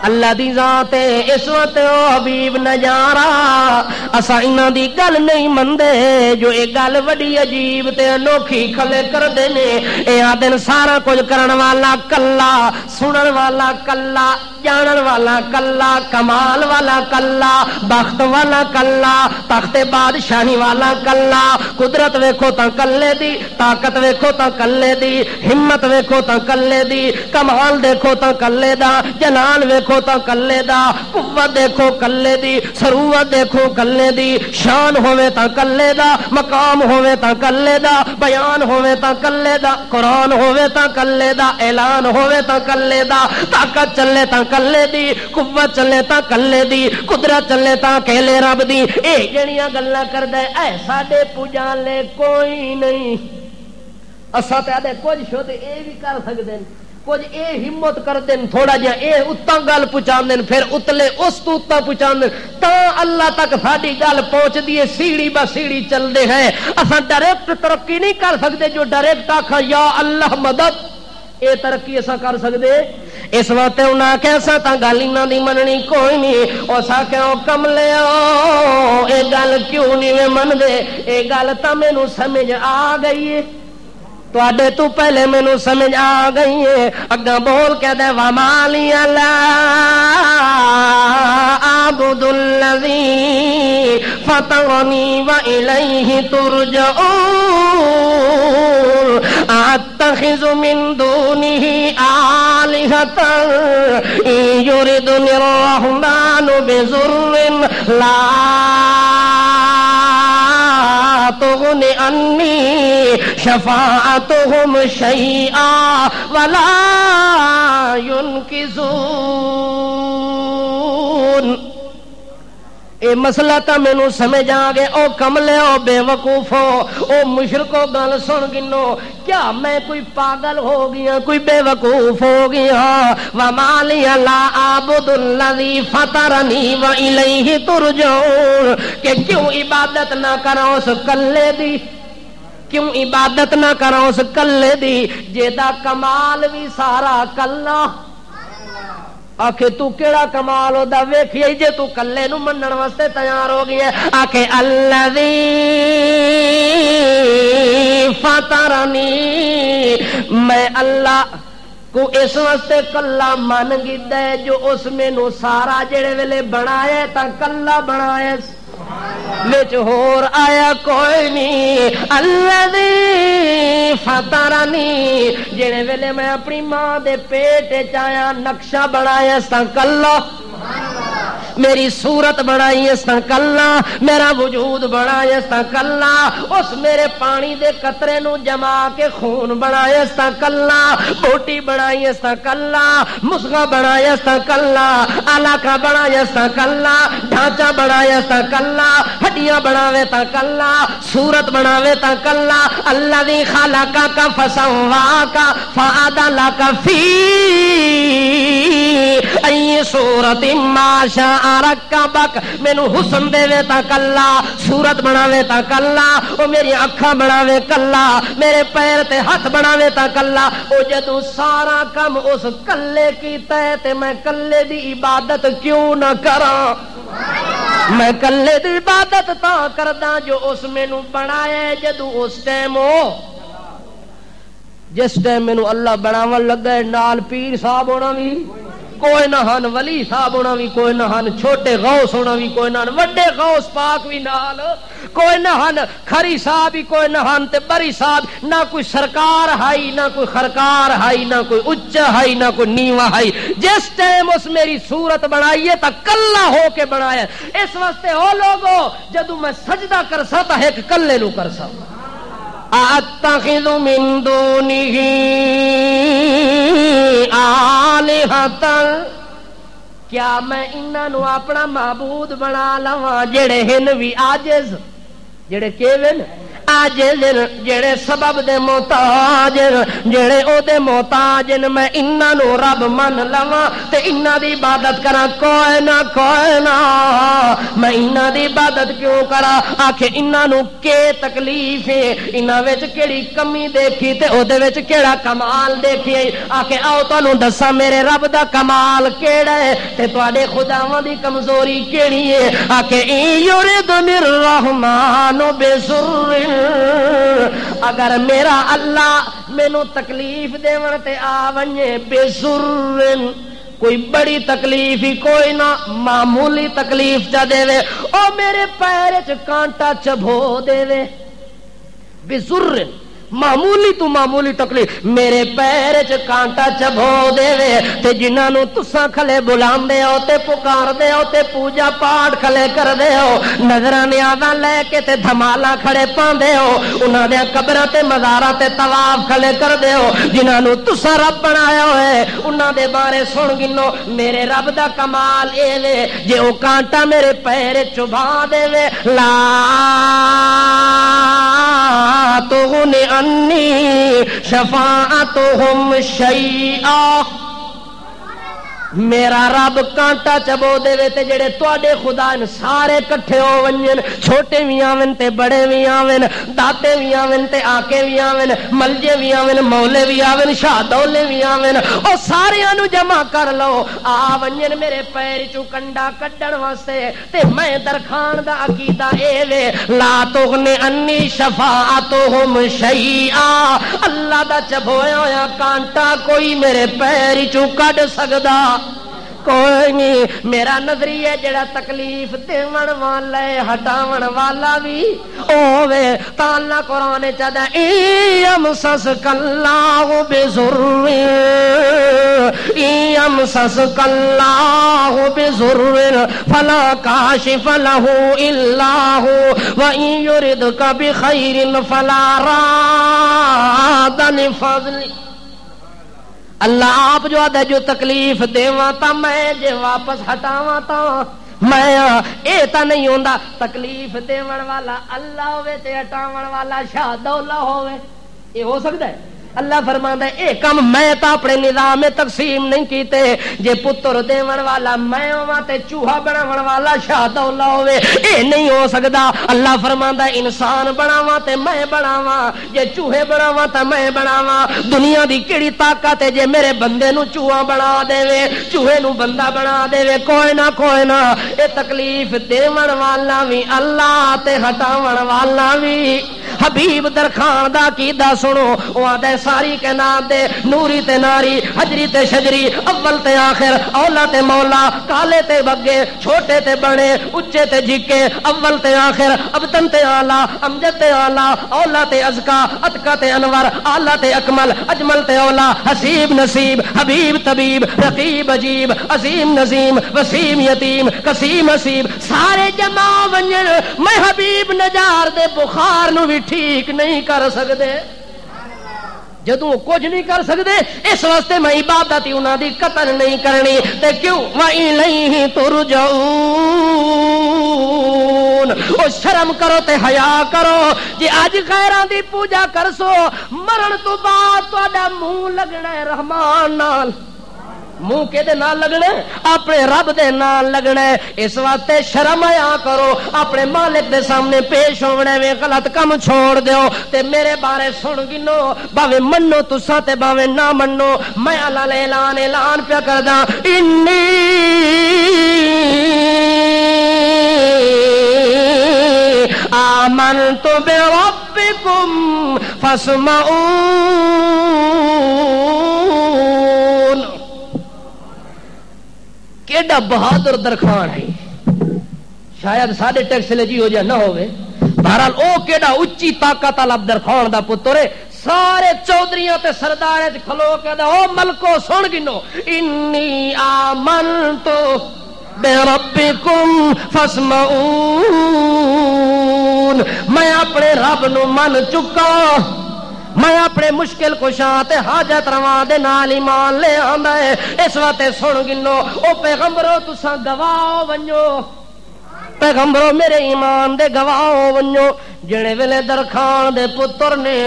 اللہ دی ذات عصمت او حبیب نجارا اسا انہاں دی گل نہیں مندے جو اے گل وڈی عجیب تے انوکھی کھلے کر دے نے اے آدن سارا کچھ کرن والا کلا سنن والا کلا جانن والا کلا کمال والا کلا بخت والا کلا تخت بادشاہی والا کلا قدرت ویکھو تا کلے دی طاقت ویکھو تا کلے دی ہمت ویکھو تا کلے دی کمال دیکھو تا کلے دا جلال ویکھو تا کلے دا قوت دیکھو کلے دی ثروت دیکھو کلے دی شان ہوے تا کلے دا مقام ہوے تا کلے دا بیان ہوے تا کلے دا قرآن ہوے تا کلے دا اعلان ہوے تا کلے دا طاقت چلے تا کلے دی قوت چلے تا کلے دی قدرت چلے تا کہلے رب دی اے جڑیاں گلاں کردا اے ساڈے پوجان لے کوئی نہیں اساں تے آدے کچھ شو تے اے بھی کر سکدے ہیں کچھ اے ہمت کر دین تھوڑا جہا اے اتنا گل پہنچا دین پھر اتلے اس تو اتنا پہنچا دین تا اللہ تک ساری گل پہنچ دی سیڑھی با سیڑھی چل دے ہیں اساں ڈائریکٹ ترقی نہیں کر سکتے جو ڈائریکٹ آکھا یا اللہ مدد اے ترقی اساں کر سکتے اس وقت انہاں کیسا تا گل انہاں دی مننی کوئی نہیں او سا کہ او کملے او اے گل کیوں نہیں من دے اے گل تا مینوں سمجھ آ گئی ہے تواڈے تو پہلے مینوں سمجھ آ گئی ہے اگا بول کے دے ومالی لا اعبد الذی فطرنی والیہ ترجعون اتخذ من دونہ آلہۃ ان یردنی الرحمن بضر لا تغن عنی شفاعتهم شیئا ولا ينقذون اے مسئلہ تا مینوں سمجھ آ گئے او کملے او بے وقوفو او مشرکو گل سن گنو کیا میں کوئی پاگل ہو گیا کوئی بے وقوف ہو گیا وما لی لا اعبد الذی فطرنی والیہ ترجعون کہ کیوں عبادت نہ کرو اس کلے دی کیوں عبادت نہ کرو اس کلے دی جیدا کمال بھی سارا کلا آکھے تو کیڑا کمال ہودا ویکھیے جے تو کلے نو منن واسطے تیار ہو گئی ہے آکھے الذی فطرنی میں اللہ کو اس واسطے کلا من گیدا ہے جو اس مینوں سارا جڑے ویلے بنایا تا کلا بنایا وچ ہور آیا کوئی نہیں الذی فطرنی جڑے ویلے میں اپنی ماں دے پیٹ وچ آیا نقشہ بنایا تا کلا میری صورت بنائی اس تا کلا میرا وجود بنایا اس تا کلا اس میرے پانی دے قطرے نو جما کے خون بنایا اس تا کلا بوٹی بنائی اس تا کلا مصغہ بنایا اس تا کلا علاقہ بنایا اس تا کلا ڈھانچہ بنایا اس تا کلا ہڈیاں بناوے تا کلا صورت بناوے تا کلا الذی خلقک فسواک فعدلک فی ای صورت ما شاء رکبک مینوں حسن دے تا کلا صورت بناوے تا کلا او میری اکھاں بناوے کلا میرے پیر تے ہاتھ بناوے تا کلا او جدوں سارا کم اس کلے کیتا ہے تے میں کلے دی عبادت کیوں نہ کراں میں کلے دی عبادت تا کردا جو اس مینوں بنایا ہے جدوں اس ٹائم ہو جس ٹائم مینوں اللہ بناون لگا ہے نال پیر صاحب ہونا بھی کوئی نہ ہن ولی صاحب ہونا بھی کوئی نہ ہن چھوٹے غوث ہونا بھی کوئی نہ ہن وڈے غوث پاک بھی نال کوئی نہ ہن کھری صاحب بھی کوئی نہ ہن تے بری صاحب نہ کوئی سرکار ہائی نہ کوئی خرکار ہائی نہ کوئی اچا ہائی نہ کوئی نیوا ہائی جس ٹائم اس میری صورت بنائیے تا کلا ہو کے بنایا اس واسطے ہو لوگو جدوں میں سجدہ کرسا تا ایک کلے نو کرسا اتخذ من دونه آلہۃ، کیا میں انہاں نو اپنا معبود بنا لواں جڑے ہن وی عاجز، جڑے کیون عاجز، جڑے سبب دے محتاج، جڑے او دے محتاج، میں انہاں نو رب من لواں تے انہاں دی عبادت کراں؟ کوئی نہ میں انہاں دی عبادت کیوں کراں؟ آکھے انہاں نو کی تکلیف ہے، انہاں وچ کیڑی کمی دیکھی تے او دے وچ کیڑا کمال دیکھی؟ آکھے آؤ تانوں دساں میرے رب دا کمال کیڑا ہے تے تواڈے خداواں دی کمزوری کیڑی ہے؟ آکھے ان یردنی الرحمن بسر، اگر میرا اللہ مینوں تکلیف دیون تے آ ونجے بسر، کوئی بڑی تکلیف ہی کوئی نہ، معمولی تکلیف چا دے وے، او میرے پیر چ کانٹا چبھو دے وے، بسر معمولی تو معمولی تکلیف میرے پیر چ کانٹا چبھو دے وے، تے جنہاں نو تساں کھلے بلاندے ہو تے پکاردے ہو تے پوجا پاٹ کھلے کردے ہو، نظراں نیازاں لے کے تے دھمالا کھڑے پاندے ہو، انہاں دے قبراں تے مزاراں تے طواف کھلے کردے ہو، جنہاں نو تساں رب بنایا ہوئے انہاں دے بارے سن گنو، میرے رب دا کمال اے وے جے او کانٹا میرے پیر چبھا دے وے، لا تغنی انی شفاعتہم شیئا، میرا رب کانٹا چبو دے وے تے جڑے تواڈے خدا ان سارے کٹھے ہو ونجن، چھوٹے وی آون تے بڑے وی آون، داتے وی آون تے آکے وی آون، ملجے وی آون، مولے وی آون، شاہ دولے وی آون، او ساریاں نو جمع کر لو آ ونجن میرے پیر چوں کنڈا کڈن واسطے، تے میں درخان دا عقیدہ اے وے لا تغنی انی شفاعتہم شیئا، اللہ دا چبویا ہویا کانٹا کوئی میرے پیر چوں کڈ سکدا کوئی نہیں، میرا نظریہ جڑا تکلیف دیون والا ہے ہٹاون والا بھی اوے، تا اللہ قرآن چاہدا یمسسک اللہ بضر، یمسسک اللہ بضر فلا کاشف له الا هو وان یردک بخیر فلا راد لفضله، اللہ آپ جو آدھے جو تکلیف دیواں تا میں جے واپس ہٹاواں تا میں، اے تا نہیں ہوندا تکلیف دیون والا اللہ ہوے تے ہٹاون والا شاہ دولا ہوے، اے ہو سکدا ہے؟ اللہ فرماندا ہے اے کم میں تا اپنے نظام تقسیم نہیں کیتے، جے پتر دیون والا میں ہوواں تے چوہا بناون والا شاہ دولا ہوے، اے نہیں ہو سکدا۔ اللہ فرماندا ہے انسان بناواں تے میں بناواں، جے چوہے بناواں تے میں بناواں، دنیا دی کیڑی طاقت ہے جے میرے بندے نو چوہا بنا دے وے، چوہے نو بندہ بنا دے وے؟ کوئی نہ اے تکلیف دیون والا وی اللہ تے ہٹاون والا وی۔ حبیب درخان دا عقیدہ سنو، او آدھے ساری کائنات دے نوری تے ناری، حجری تے شجری، اول تے آخر، اولا تے مولا، کالے تے بگے، چھوٹے تے بڑے، اچے تے جھکے، اول تے آخر، ابتن تے آلہ، امجد تے آلہ، اولا تے ازکا، اتکا تے انور، آلہ تے اکمل، اجمل تے اولا، حسیب نصیب، حبیب طبیب، رقیب عجیب، عظیم نظیم، وسیم یتیم، قسیم حسیب، سارے جمع ونجن میں حبیب نجار دے بخار نو بھی ٹھیک نہیں کر سکدے، جدوں کچھ نہیں کر سکتے اس واسطے میں عبادت ہی انہاں دی قطع نہیں کرنی، تے کیوں وَإِلَيْهِ تُرْجَعُونَ، او شرم کرو تے حیا کرو، جے اج غیراں دی پوجا کرسو مرن تو بعد تہاڈا منہ لگنا ہے رحمان نال، منہ کے دے نال لگنا ہے اپنے رب دے نال لگنا ہے، اس واسطے شرم آیا کرو، اپنے مالک دے سامنے پیش ہونے میں غلط کم چھوڑ دیو، تے میرے بارے سن گنو، باوے منو تساں تے باوے نہ منو، میں اللہ اعلان پیا کردا انی آمنت بربکم فاسمعون، کیڈا بہادر درخان ہے، شاید ساڈے ٹیکسلوجی ہو جا نہ ہوئے، بہرحال او کیڈا اچھی طاقت والا درخان دا پتر ہے، سارے چودھریاں تے سردار کھلو کے دا او ملکو سن گنو انی آمنتو بربکم فاسمعون، یعلمون میں اپنے رب نو من چکا میں اپنے مشکل کشاں تے حاجت رواں دے نال ایمان لے آندا ہے اس واسطے سن گنو او پیغمبرو تساں گواہ ونجو پیغمبرو میرے ایمان دے گواہ ونجو جڑے ویلے درخان دے پتر نے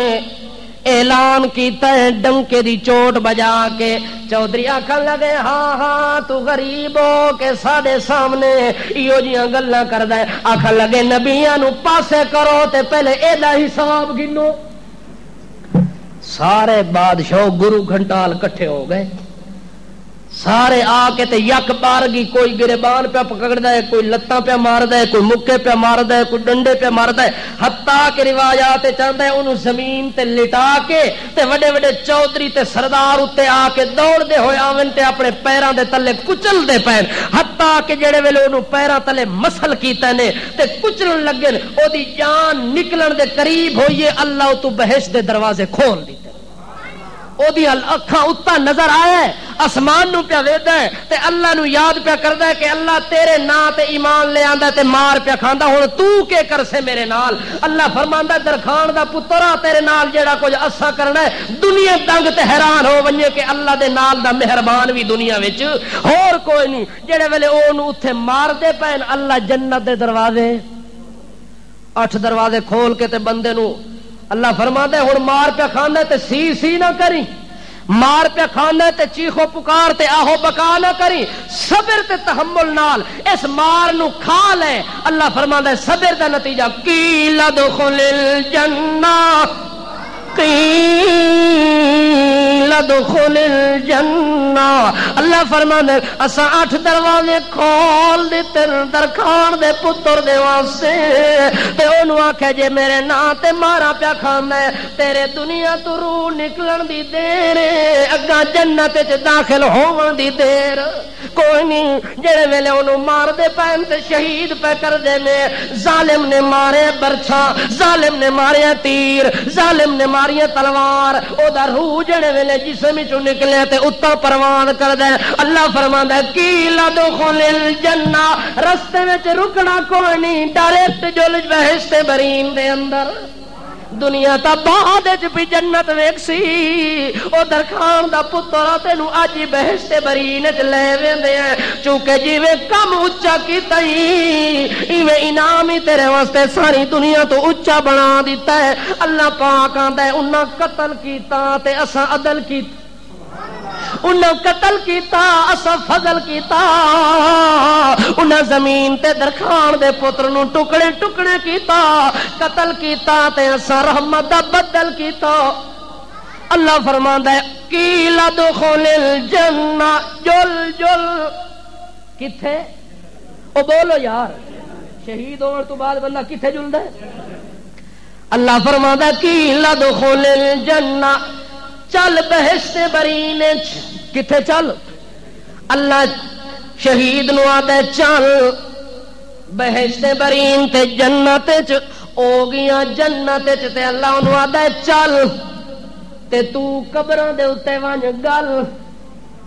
اعلان کیتا ہے ڈنکے دی چوٹ بجا کے چودھری آکھن لگے ہاں ہاں تو غریب ہو کے ساڈے سامنے ایو جیاں گلاں کردا ہے آکھن لگے نبیاں نو پاسے کرو تے پہلے ایدا حساب گنو سارے بادشاہ گرو گھنٹال کٹھے ہو گئے سارے آ کے تے یک بارگی کوئی گربان پہ پکڑدا ہے کوئی لتاں پہ ماردا ہے کوئی مکے پہ ماردا ہے کوئی ڈنڈے پہ ماردا ہے حتیٰ کہ روایات چاہندا ہے انہوں زمین تے لٹا کے تے وڈے وڈے چودھری تے سردار اتے آ کے دوڑ دے ہوئے آون تے اپنے پیراں دے تلے کچل دے پین حتیٰ کہ جڑے ویلے انہوں پیراں تلے مسل کیتے نے تے کچلن لگن او دی جان نکلن دے قریب ہوئیے اللہ تو بہشت دے دروازے کھول دیتے او دی اکھاں اتا نظر آیا ہے آسمان نو پیا ویدا ہے تے اللہ نو یاد پیا کردا ہے کہ اللہ تیرے نام تے ایمان لے آندا تے مار پیا کھاندا ہن تو کے کرسے میرے نال اللہ فرماندا درخان دا پترا تیرے نال جیڑا کچھ اسا کرنا ہے دنیا دنگ تے حیران ہو ونجے کہ اللہ دے نال دا مہربان بھی دنیا وچ ہور کوئی نہیں جڑے ویلے اونوں اوتھے مار دے پین اللہ جنت دے دروازے 8 دروازے کھول کے تے بندے نو اللہ فرماندا ہے ہن مار پیا کھاندا تے سی نہ کری مار پہ کھانا تے چیخو پکار تے آہو بکا نہ کری صبر تے تحمل نال اس مار نو کھا لے اللہ فرماندا ہے صبر دا نتیجہ قیل ادخل الجنہ قیل ادخل الجنہ اللہ فرماندا ہے اساں 8 دروازے کھول دتے درخان دے پتر دے واسطے تے اونوں آکھے جے میرے نام تے مارا پیا کھانا ہے تیرے دنیا تو روح نکلن دی دیر اگاں جنت وچ داخل ہون دی دیر کوئی نہیں جڑے ویلے اونوں مار دے پین تے شہید پہ کر دے نے ظالم نے مارے برچھا ظالم نے مارے تیر ظالم نے ماریاں تلوار او دا روح جڑے ویلے جسم وچوں نکلے تے اتا پروان کر دے اللہ فرماندا ہے قیل ادخل الجنہ رستے وچ رکنا کوئی نہیں ڈائریکٹ جل بہشت برین دے اندر دنیا تا بعد وچ بھی جنت ویکسی او درخان دا پتر تینو اج بہشت برین وچ لے ویندے ہیں چونکہ جویں کم اونچا کیتا ہی ایویں انعام ہی تیرے واسطے ساری دنیا تو اونچا بنا دیتا ہے اللہ پاک آندا ہے انہاں قتل کیتا تے اساں عدل کیتا انہاں قتل کیتا اسا فضل کیتا انہاں زمین تے درخان دے پتر نو ٹکڑے ٹکڑے کیتا قتل کیتا تے اسا رحمت دا بدل کیتا اللہ فرماندا ہے قیل ادخل الجنہ جل جل کتھے او بولو یار شہید ہون تو بعد بندہ کتھے جلدا ہے اللہ فرماندا ہے قیل ادخل الجنہ چل بہشت برین کتھے چل اللہ شہید نو آدھے چل بہشت برین تے جنت او گیا جنت تے اللہ نو آدھے چل تے تو قبراں دے اوتے ونج گل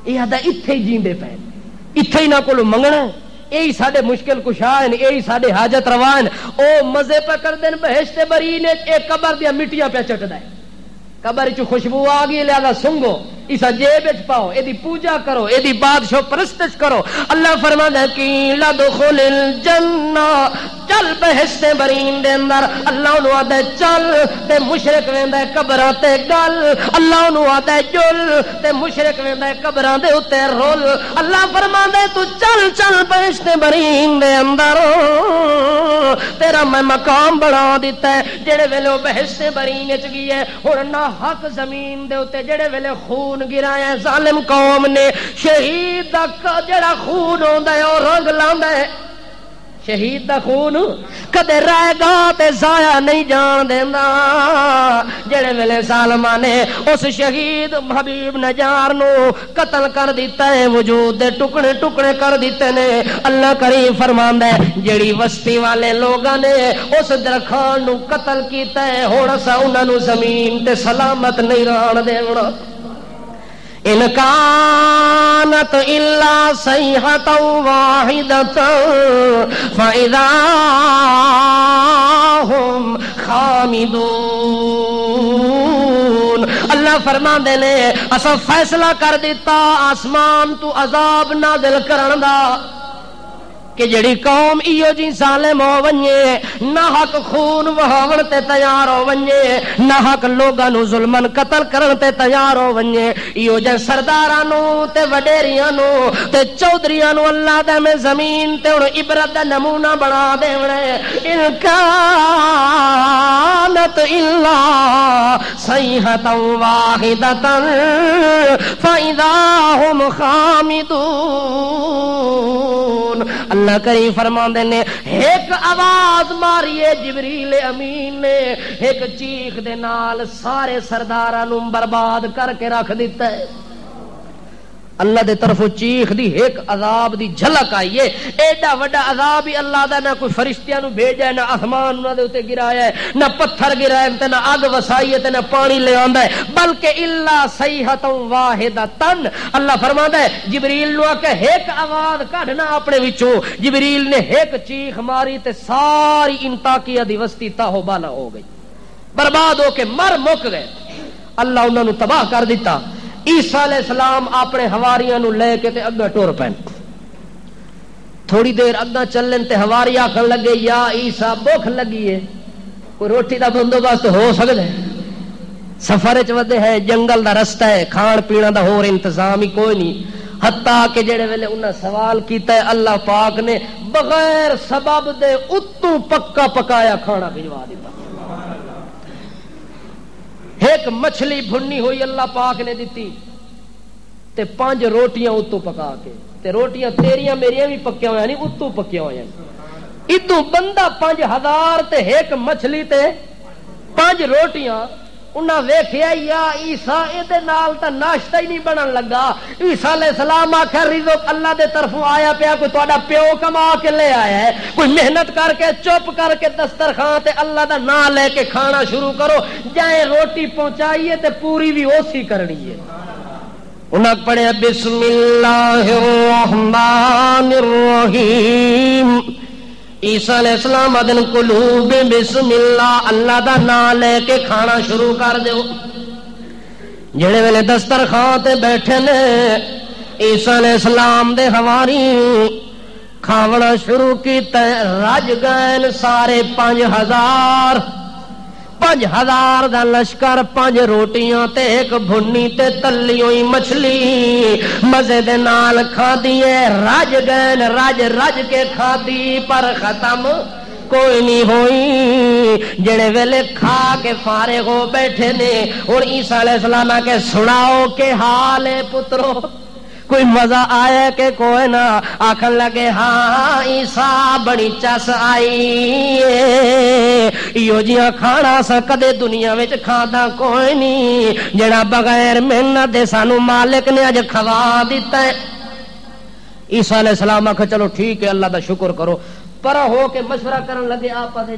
یہ آدھا ایتھے ہی جیندے پے ایتھے ہی نہ کولو منگنا یہی ساڈے مشکل کشا ہیں یہی ساڈے حاجت روا ہیں او مزے پہ کر دین بہشت برین ایک قبر دیا مٹیاں پہ چٹدا ہے قبر چ خوشبو آ گئی لہذا سنگو اسا جیب وچ پاؤ ایدی پوجا کرو ایدی بادشاہ پرستش کرو اللہ فرماندا ہے کہ لدخل الجنہ چل بہشت برین دے اندر اللہ نو آدھے چل تے مشرک ویندا ہے قبراں تے گل اللہ نو آدھے جل تے مشرک ویندا ہے قبراں دے اوتے رول اللہ فرماندا ہے تو چل چل بہشت برین دے اندر تیرا میں مقام بنا دیتا ہے جڑے ویلے بہشت برین وچ گئی ہے ہن نہ حق زمین دے اوتے جڑے ویلے خون گرایا ظالم قوم نے شہید دا جڑا خون ہوندا ہے او رنگ لاندا ہے شہید دا خون کدے رہے گا تے ضائع نہیں جان دیندا جڑے ویلے ظالماں نے اس شہید حبیب نجار نو قتل کر دیتا ہے وجود دے ٹکڑے ٹکڑے کر دیتے نے اللہ کریم فرماندا ہے جڑی وسطی والے لوگاں نے اس درخان نو قتل کیتا ہے ہن اسا انہاں نو زمین تے سلامت نہیں رہن دینا ان كانت الا صيحة واحدة فاذا هم ہم خامدون. اللہ فرماندے نے اساں فیصلہ کر دیتا آسمان تو عذاب نازل کرن دا کہ جڑی قوم ایو جی ظالم ہو ونجے نہ حق خون وہاون تے تیار ہو ونجے نہ حق لوگاں نو ظلمن قتل کرن تے تیار ہو ونجے ایو جے سرداراں نو تے وڈیریاں نو تے چودھریاں نو اللہ دے میں زمین تے ہن عبرت دا نمونہ بنا دیونے. ان کانت الا صیحۃ واحدۃ فاذا هم خامدون. اللہ کریم فرماندے نے ایک آواز ماریے جبریل امین نے ایک چیخ دے نال سارے سرداراں نوں برباد کر کے رکھ دیتا ہے. اللہ دے طرفوں چیخ دی ایک عذاب دی جھلک آئی ہے. ایڈا وڈا عذاب ہی اللہ دا نہ کوئی فرشتیاں نو بھیجا ہے نہ آسمان انہاں دے اوتے گرایا ہے نہ پتھر گرایا تے نہ اگ وسائی ہے تے نہ پانی لے آندا ہے بلکہ الا صیحۃ واحدۃ. اللہ فرماندا ہے جبریل نو کہ ایک آواز کڈنا اپنے وچوں. جبریل نے ایک چیخ ماری تے ساری انطاکیہ دی وسطی تاہو بالا ہو گئی برباد ہو کے مر مک گئے. اللہ انہاں نو تباہ کر دیتا. عیسیٰ علیہ السلام اپنے حواریاں نو لے کے تے اگا ٹور پین. تھوڑی دیر اگا چلن تے حواری آکھن لگے یا عیسیٰ بھوک لگی ہے کوئی روٹی دا بندوبست ہو سکدا ہے. سفر چ ودے ہے جنگل دا رستہ ہے کھان پینا دا ہور انتظام ہی کوئی نہیں. حتیٰ کہ جڑے ویلے انہاں سوال کیتا ہے اللہ پاک نے بغیر سبب دے اتوں پکا پکایا کھانا بھجوا دیتا. ایک مچھلی بھنی ہوئی اللہ پاک نے دیتی تے 5 روٹیاں اتوں پکا کے تے روٹیاں تیریاں میریاں بھی پکیا ہوئے نہیں اتوں پکیا ہوئے ادو بندہ 5000 تے ایک مچھلی تے 5 روٹیاں. انہاں ویکھیا یا عیسیٰ اے دے نال تا ناشتہ ہی نہیں بنن لگا. عیسیٰ علیہ السلام آخر رزق اللہ دے طرفوں آیا پیا کوئی تہاڈا پیو کما کے لے آیا ہے کوئی محنت کر کے چپ کر کے دسترخوان تے اللہ دا نام لے کے کھانا شروع کرو جائے روٹی پہنچائیے تے پوری بھی اوسی کرنی ہے. انہاں پڑھیا بسم اللہ الرحمن الرحیم. عیسیٰ علیہ السلام ادن قلوب بسم اللہ اللہ دا نام لے کے کھانا شروع کر دیو. جڑے ویلے دسترخوان تے بیٹھے نے عیسیٰ علیہ السلام دے حواری کھاونا شروع کیتا رج گئے سارے 5000 دا لشکر 5 روٹیاں تے ایک بھنی تے تلی ہوئی مچھلی مزے دے نال کھادی ہے. رج گئے رج کے کھادی پر ختم کوئی نہیں ہوئی. جڑے ویلے کھا کے فارغ ہو بیٹھے نے اور عیسیٰ علیہ السلام کے سناؤ کہ حال ہے پترو کوئی مزہ آیا کہ کوئی نہ. آخر لگے ہاں عیسیٰ بڑی چس آئی ایو جیاں کھانا سا کدے دنیا وچ کھادا کوئی نہیں جڑا بغیر محنت دے سانو مالک نے اج کھوا دیتا ہے. عیسیٰ علیہ السلام آخر چلو ٹھیک ہے اللہ دا شکر کرو. پر ہو کے مشورہ کرن لگے آپس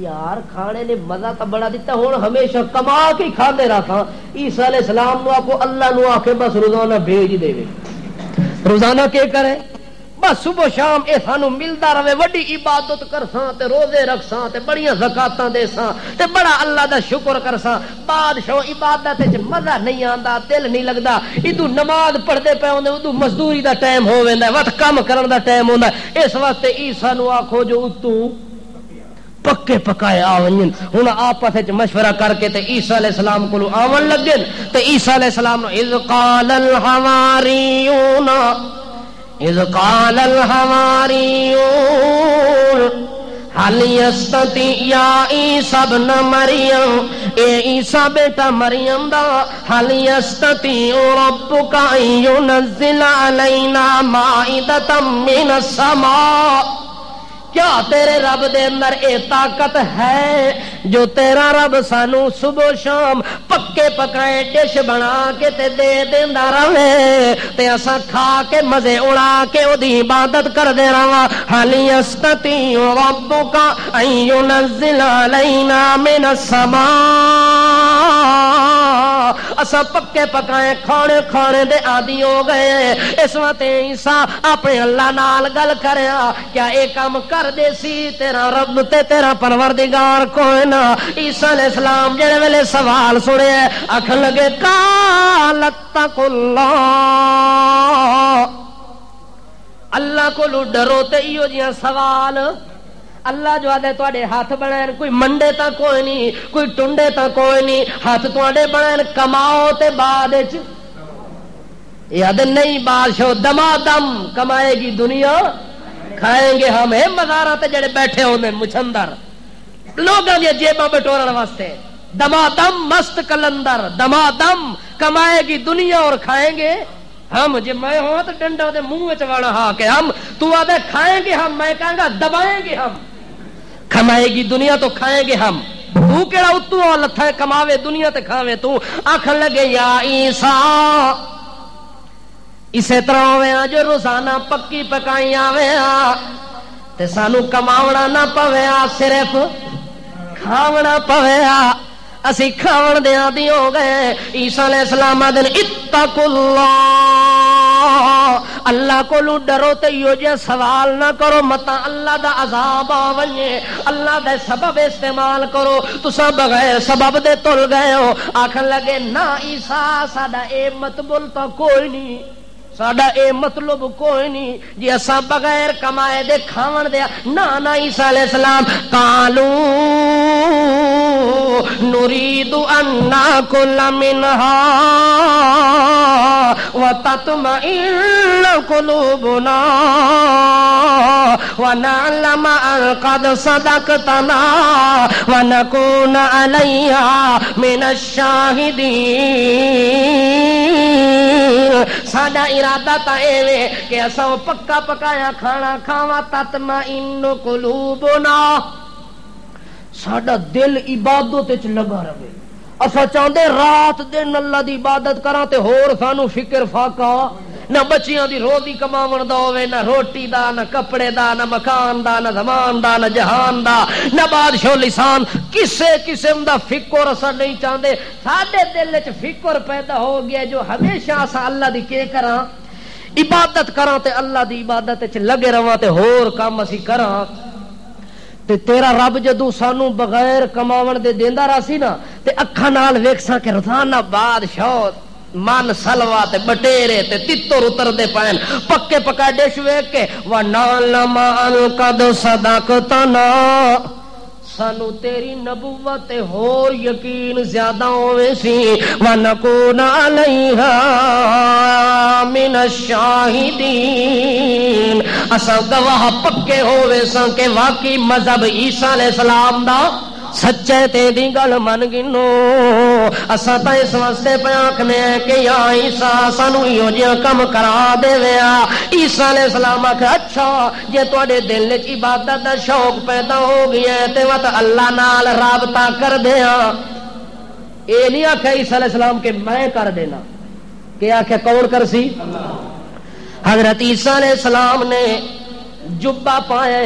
یار کھانے نے مزہ تو بڑا دیتا ہوں ہمیشہ کما کے کھاندے رکھا. عیسیٰ علیہ السلام نو آکو اللہ نو آکے بس روزانہ بھیج دے روزانہ کے کرے بس صبح شام اے سانو ملتا رہے وڈی عبادت کرساں تے روزے رکھساں تے بڑیاں زکاتاں دیساں تے بڑا اللہ دا شکر کرساں. بادشاہ عبادت وچ مزہ نہیں آندا دل نہیں لگدا. ادو نماز پڑھدے پے ہوندے ادو مزدوری دا ٹائم ہو ویندا وقت کم کرن دا ٹائم ہوندا. اس واسطے عیسیٰ نو آکھو جو اتوں پکے پکائے آون. ہن آپس وچ مشورہ کر کے تے عیسیٰ علیہ السلام کولو آون لگے تے عیسیٰ علیہ السلام نو اذ قال الحواریون هل يستطيع عيسى ابن مريم اے عیسیٰ بیٹا مریم دا هل يستطيع ربك ان ينزل علينا مائدة من السماء. کیا تیرے رب دے اندر اے طاقت ہے جو تیرا رب سانو صبح شام پکے پکائے ڈش بنا کے تے دے دیندا رہے تے اساں کھا کے مزے اڑا کے او دی عبادت کر دے رہاں. حل یستطیع ربک ان ينزل علینا من السماء اساں پکے پکائے کھانے کھانے دے عادی ہو گئے. اس وقت عیسیٰ اپنے اللہ نال گل کریا کیا اے کام کر دے سی تیرا رب تے تیرا پروردگار کوئی نہ. عیسیٰ علیہ السلام جڑے ویلے سوال سنے آکھن لگے قال اتقوا اللہ, اللہ کو ڈرو. تے ایو جیاں سوال اللہ جو آدھے تواڈے ہاتھ بنائے کوئی منڈے تا کوئی نہیں کوئی ٹنڈے تا کوئی نہیں, ہاتھ تواڈے بنائے کماؤ تے بعد وچ یاد نہیں بادشاہ دما دم کمائے گی دنیا کھائیں گے ہم. ہے مزاراں تے جڑے بیٹھے ہوندے مچھندر لوگاں دی جیباں بٹورن واسطے دما دم مست کلندر دما دم کمائے گی دنیا اور کھائیں گے ہم. جی میں ہوں تو ڈنڈا دے منہ وچ واڑا ہا کے ہم تو آدھے کھائیں گے ہم, میں کہاں گا دبائیں گے ہم. کمائے گی دنیا تو کھائیں گے ہم. تو کیڑا اتو لتھا ہے کماوے دنیا تے کھاوے تو. آکھن لگے یا عیسیٰ اسی طرح ہوئے جو روزانہ پکی پکائی آوے تے سانو کماونا نہ پوے صرف کھاونا پوے. اسی کھاون دے عادی ہو گئے. عیسیٰ علیہ السلام دن اتقوا اللہ, اللہ کو ڈرو تے یو جے سوال نہ کرو متا اللہ دا عذاب آوے. اللہ دے سبب استعمال کرو, تساں بغیر سبب دے تل گئے ہو. آکھن لگے نہ عیسیٰ ساڈا اے مطلب تو کوئی نہیں, ساڈا اے مطلب کوئی نہیں جی اساں بغیر کمائے دے کھاون دے. نہ عیسیٰ علیہ السلام قالوا نريد أن نأكل منها وتطمئن قلوبنا ونعلم أن قد صدقتنا ونكون عليها من الشاهدين. ساڈا ارادہ تا ایویں کہ اساں پکا پکایا کھانا کھاواں تطمئن قلوبنا, ساڈا دل عبادت وچ لگا رہے. اسا چاہندے رات دن اللہ دی عبادت کراں تے ہور سانو فکر فاقہ نہ بچیاں دی روزی کماون دا ہوے, نہ روٹی دا, نہ کپڑے دا, نہ مکان دا, نہ زمان دا, نہ جہان دا, نہ بادشاہ لسان, کسے قسم دا فکر اسا نہیں چاہندے. ساڈے دل وچ فکر پیدا ہو گیا جو ہمیشہ اسا اللہ دی کی کراں عبادت کراں تے اللہ دی عبادت وچ لگے رہواں تے ہور کام اسی کراں. تے تیرا رب جدو سانو بغیر کماون دے دیندا راسی نا تے اکھاں نال ویکھساں کہ روزانہ بادشاہ من سلوا تے بٹیرے تے تتر اتر دے پین پکے پکا ڈش ویکھ کے وَنَعْلَمَ أَنْ قَدْ صَدَقْتَنَا, سانو تیری نبوت ہور یقین زیادہ ہوئے سی. وَنَكُونَ عَلَيْهَا مِنَ الشَّاهِدِينَ, اساں گواہ پکے ہوئے ساں کہ واقعی مذہب عیسیٰ علیہ السلام دا سچے تے دی گل من گنو. اساں تا اس واسطے پہ آکھنے کہ یا عیسیٰ سانو ایو جہاں کم کرا دے ویا. عیسیٰ علیہ السلام آکھے اچھا جے تواڈے دل وچ عبادت دا شوق پیدا ہو گیا ہے تے وت اللہ نال رابطہ کر دیاں. اے نہیں آکھے عیسیٰ علیہ السلام کہ میں کر دینا, کہ آکھے کون کر سی؟ حضرت عیسیٰ علیہ السلام نے جبہ پائے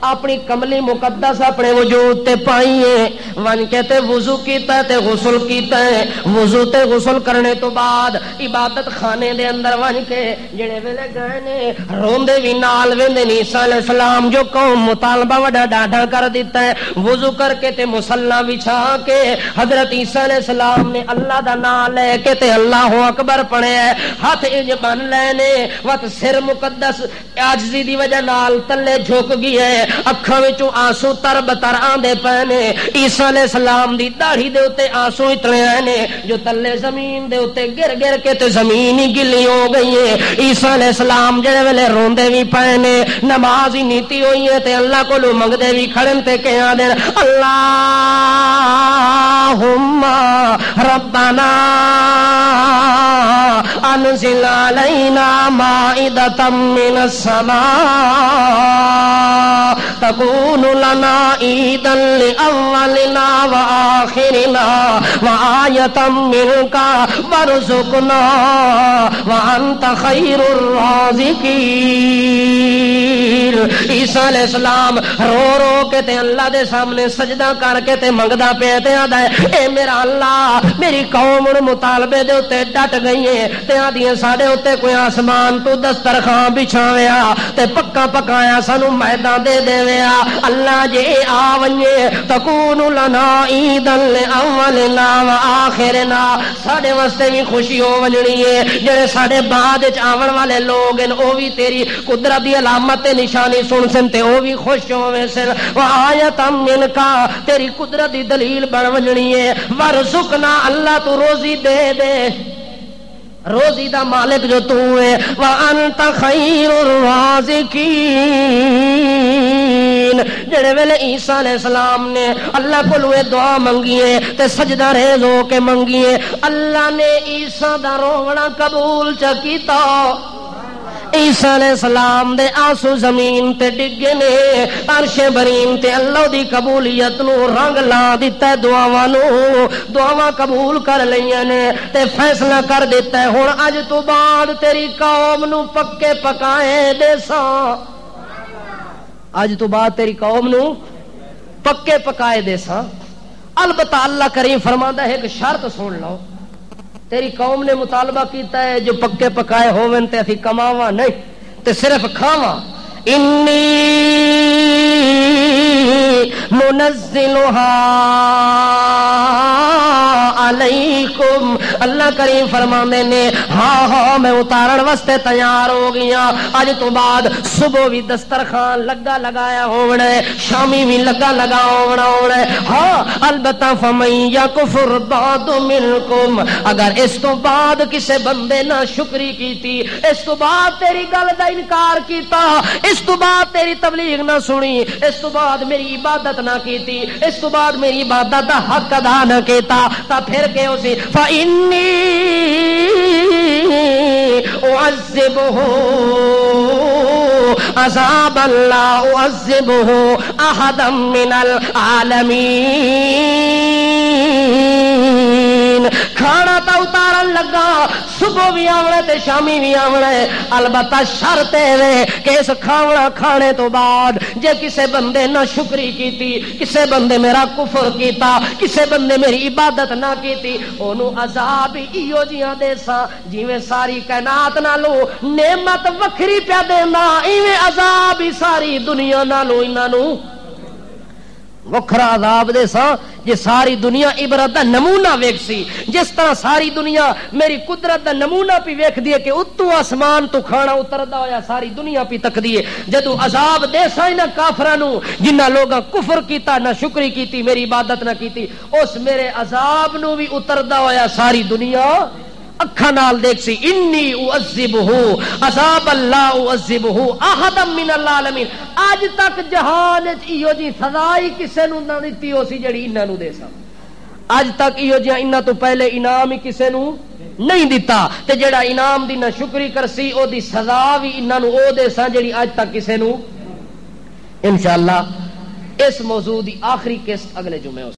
اپنی کملی مقدس اپنے وجود تے پائیے ون کے تے وضو کیتا تے غسل کیتا ہے. وضو تے غسل کرنے تو بعد عبادت خانے دے اندر ون کے جڑے ویلے گئے نے روندے وی نال ویندے نے. عیسیٰ علیہ السلام جو قوم مطالبہ وڈا ڈاڈا کر دیتا ہے, وضو کر کے تے مصلی بچھا کے حضرت عیسیٰ علیہ السلام نے اللہ دا نام لے کے تے اللہ اکبر پڑھیا ہے. ہاتھ انج بن لینے وت سر مقدس عاجزی دی وجہ نال تلے جھک گئی ہے, اکھاں وچوں آنسو تر بتر آندے پے نے. عیسیٰ علیہ السلام دی داڑھی دے اوتے آنسو اتنے آئے نے جو تلے زمین دے اوتے گر گر کے تے زمین ہی گلی ہو گئی ہے. عیسیٰ علیہ السلام جڑے ویلے روندے وی پے نے, نماز ہی نیتی ہوئی ہے تے اللہ کولوں منگدے وی کھڑن تے کہاں دین اللہم ربنا انزل علینا مائدۃ من السماء تکون لنا عیدا لأولنا وآخرنا وآیۃ منک وارزقنا وانت خیر الرازقین. عیسیٰ علیہ السلام رو رو کے تے اللہ دے سامنے سجدہ کر کے تے منگدا پیا تے آندا ہے اے میرا اللہ میری قوم مطالبے دے اوتے ڈٹ گئی ہے تے آندی ساڈے اوتے کوئی آسمان تو دسترخوان بچھاویا تے پکا پکایا سانو میدان دے دیویا. اللہ جے آ ونجے تکون لنا عیدا لأولنا وآخرنا ساڈے واسطے بھی خوشی ہو ونجنی ہے جڑے ساڈے بعد وچ آون والے لوگ ہیں او بھی تیری قدرت دی علامت تے نشانی سن سن تے او بھی خوش ہوویں سن. وآیۃ منک تیری قدرت دی دلیل بن ونجنی ہے. وارزقنا اللہ تو روزی دے دے روزی دا مالک جو تو ہے. وانت خیر الرازقین جڑے ویلے عیسیٰ علیہ السلام نے اللہ کو دعا منگی ہے تے سجدہ ریز ہو کے منگی ہے اللہ نے عیسیٰ دا رونا قبول چا کیتا. عیسیٰ علیہ السلام دے آنسو زمین تے ڈگے نے عرش برین تے اللہ دی قبولیت نو رنگ لا دیتا ہے. دعاواں قبول کر لیاں نے تے فیصلہ کر دیتا ہے ہن اج تو بعد تیری قوم نو پکے پکائے دے ساں. اج تو بعد تیری قوم نو پکے پکائے دے ساں. البتہ اللہ کریم فرماندا ہے ایک شرط سن لو تیری قوم نے مطالبہ کیتا ہے جو پکے پکائے ہوون تے اسی کماواں نہیں تے صرف کھاواں. انی منزلھا علیکم اللہ کریم فرماندے نے ہاں میں اتارن واسطے تیار ہو گیا. اج تو بعد صبح بھی دسترخوان لگا لگایا ہونا ہے شامی بھی لگا لگا ہونا ہے. ہاں البتہ فمن یکفر بعد منکم اگر اس تو بعد کسے بندے نہ شکری کیتی اس تو بعد تیری گل دا انکار کیتا اس تو بعد تیری تبلیغ نہ سنی اس تو بعد میری عبادت نہ کیتی اس تو بعد میری عبادت دا حق ادا نہ کیتا تا پھر کہ اسی فإنی اعذبہ عذابا لا اعذبہ احدا من العالمین. کھانا تا اتارن لگا صبح بھی آونا تے شامی بھی آونا ہے البتہ شرط ہے کہ اس کھانے تو بعد جے کسے بندے نہ شکری کیتی کسے بندے میرا کفر کیتا کسے بندے میری عبادت نہ کیتی اونوں عذاب ایو جیاں دے سا جویں ساری کائنات نالوں نعمت وکھری پیا دیندا ایویں عذاب ہی ساری دنیا نالوں انہاں نوں وکھرا عذاب دے سا جے ساری دنیا عبرت دا نمونہ ویکھ سی. جس طرح ساری دنیا میری قدرت دا نمونہ پی ویکھ دی کہ اتو آسمان تو کھانا اتردا ہویا ساری دنیا پی تکدی ہے جدو عذاب دے سا انہاں کافراں نو جنہاں لوگاں کفر کیتا نہ شکری کیتی میری عبادت نہ کیتی اس میرے عذاب نو بھی اتردا ہویا ساری دنیا اکھاں نال دیکھ سی. انی اعذبہ عذاب اللہ اعذبہ احد من العالمین. اج تک جہان وچ ایو جی سزا ہی کسے نو نہ دتی ہو سی جڑی انہاں نو دے سا. اج تک ایو جی انہاں تو پہلے انعام ہی کسے نو نہیں دیتا تے جڑا انعام دی نہ شکری کرسی او دی سزا بھی انہاں نو او دے سا جڑی اج تک کسے نو. انشاءاللہ اس موضوع دی آخری قسط اگلے جمعے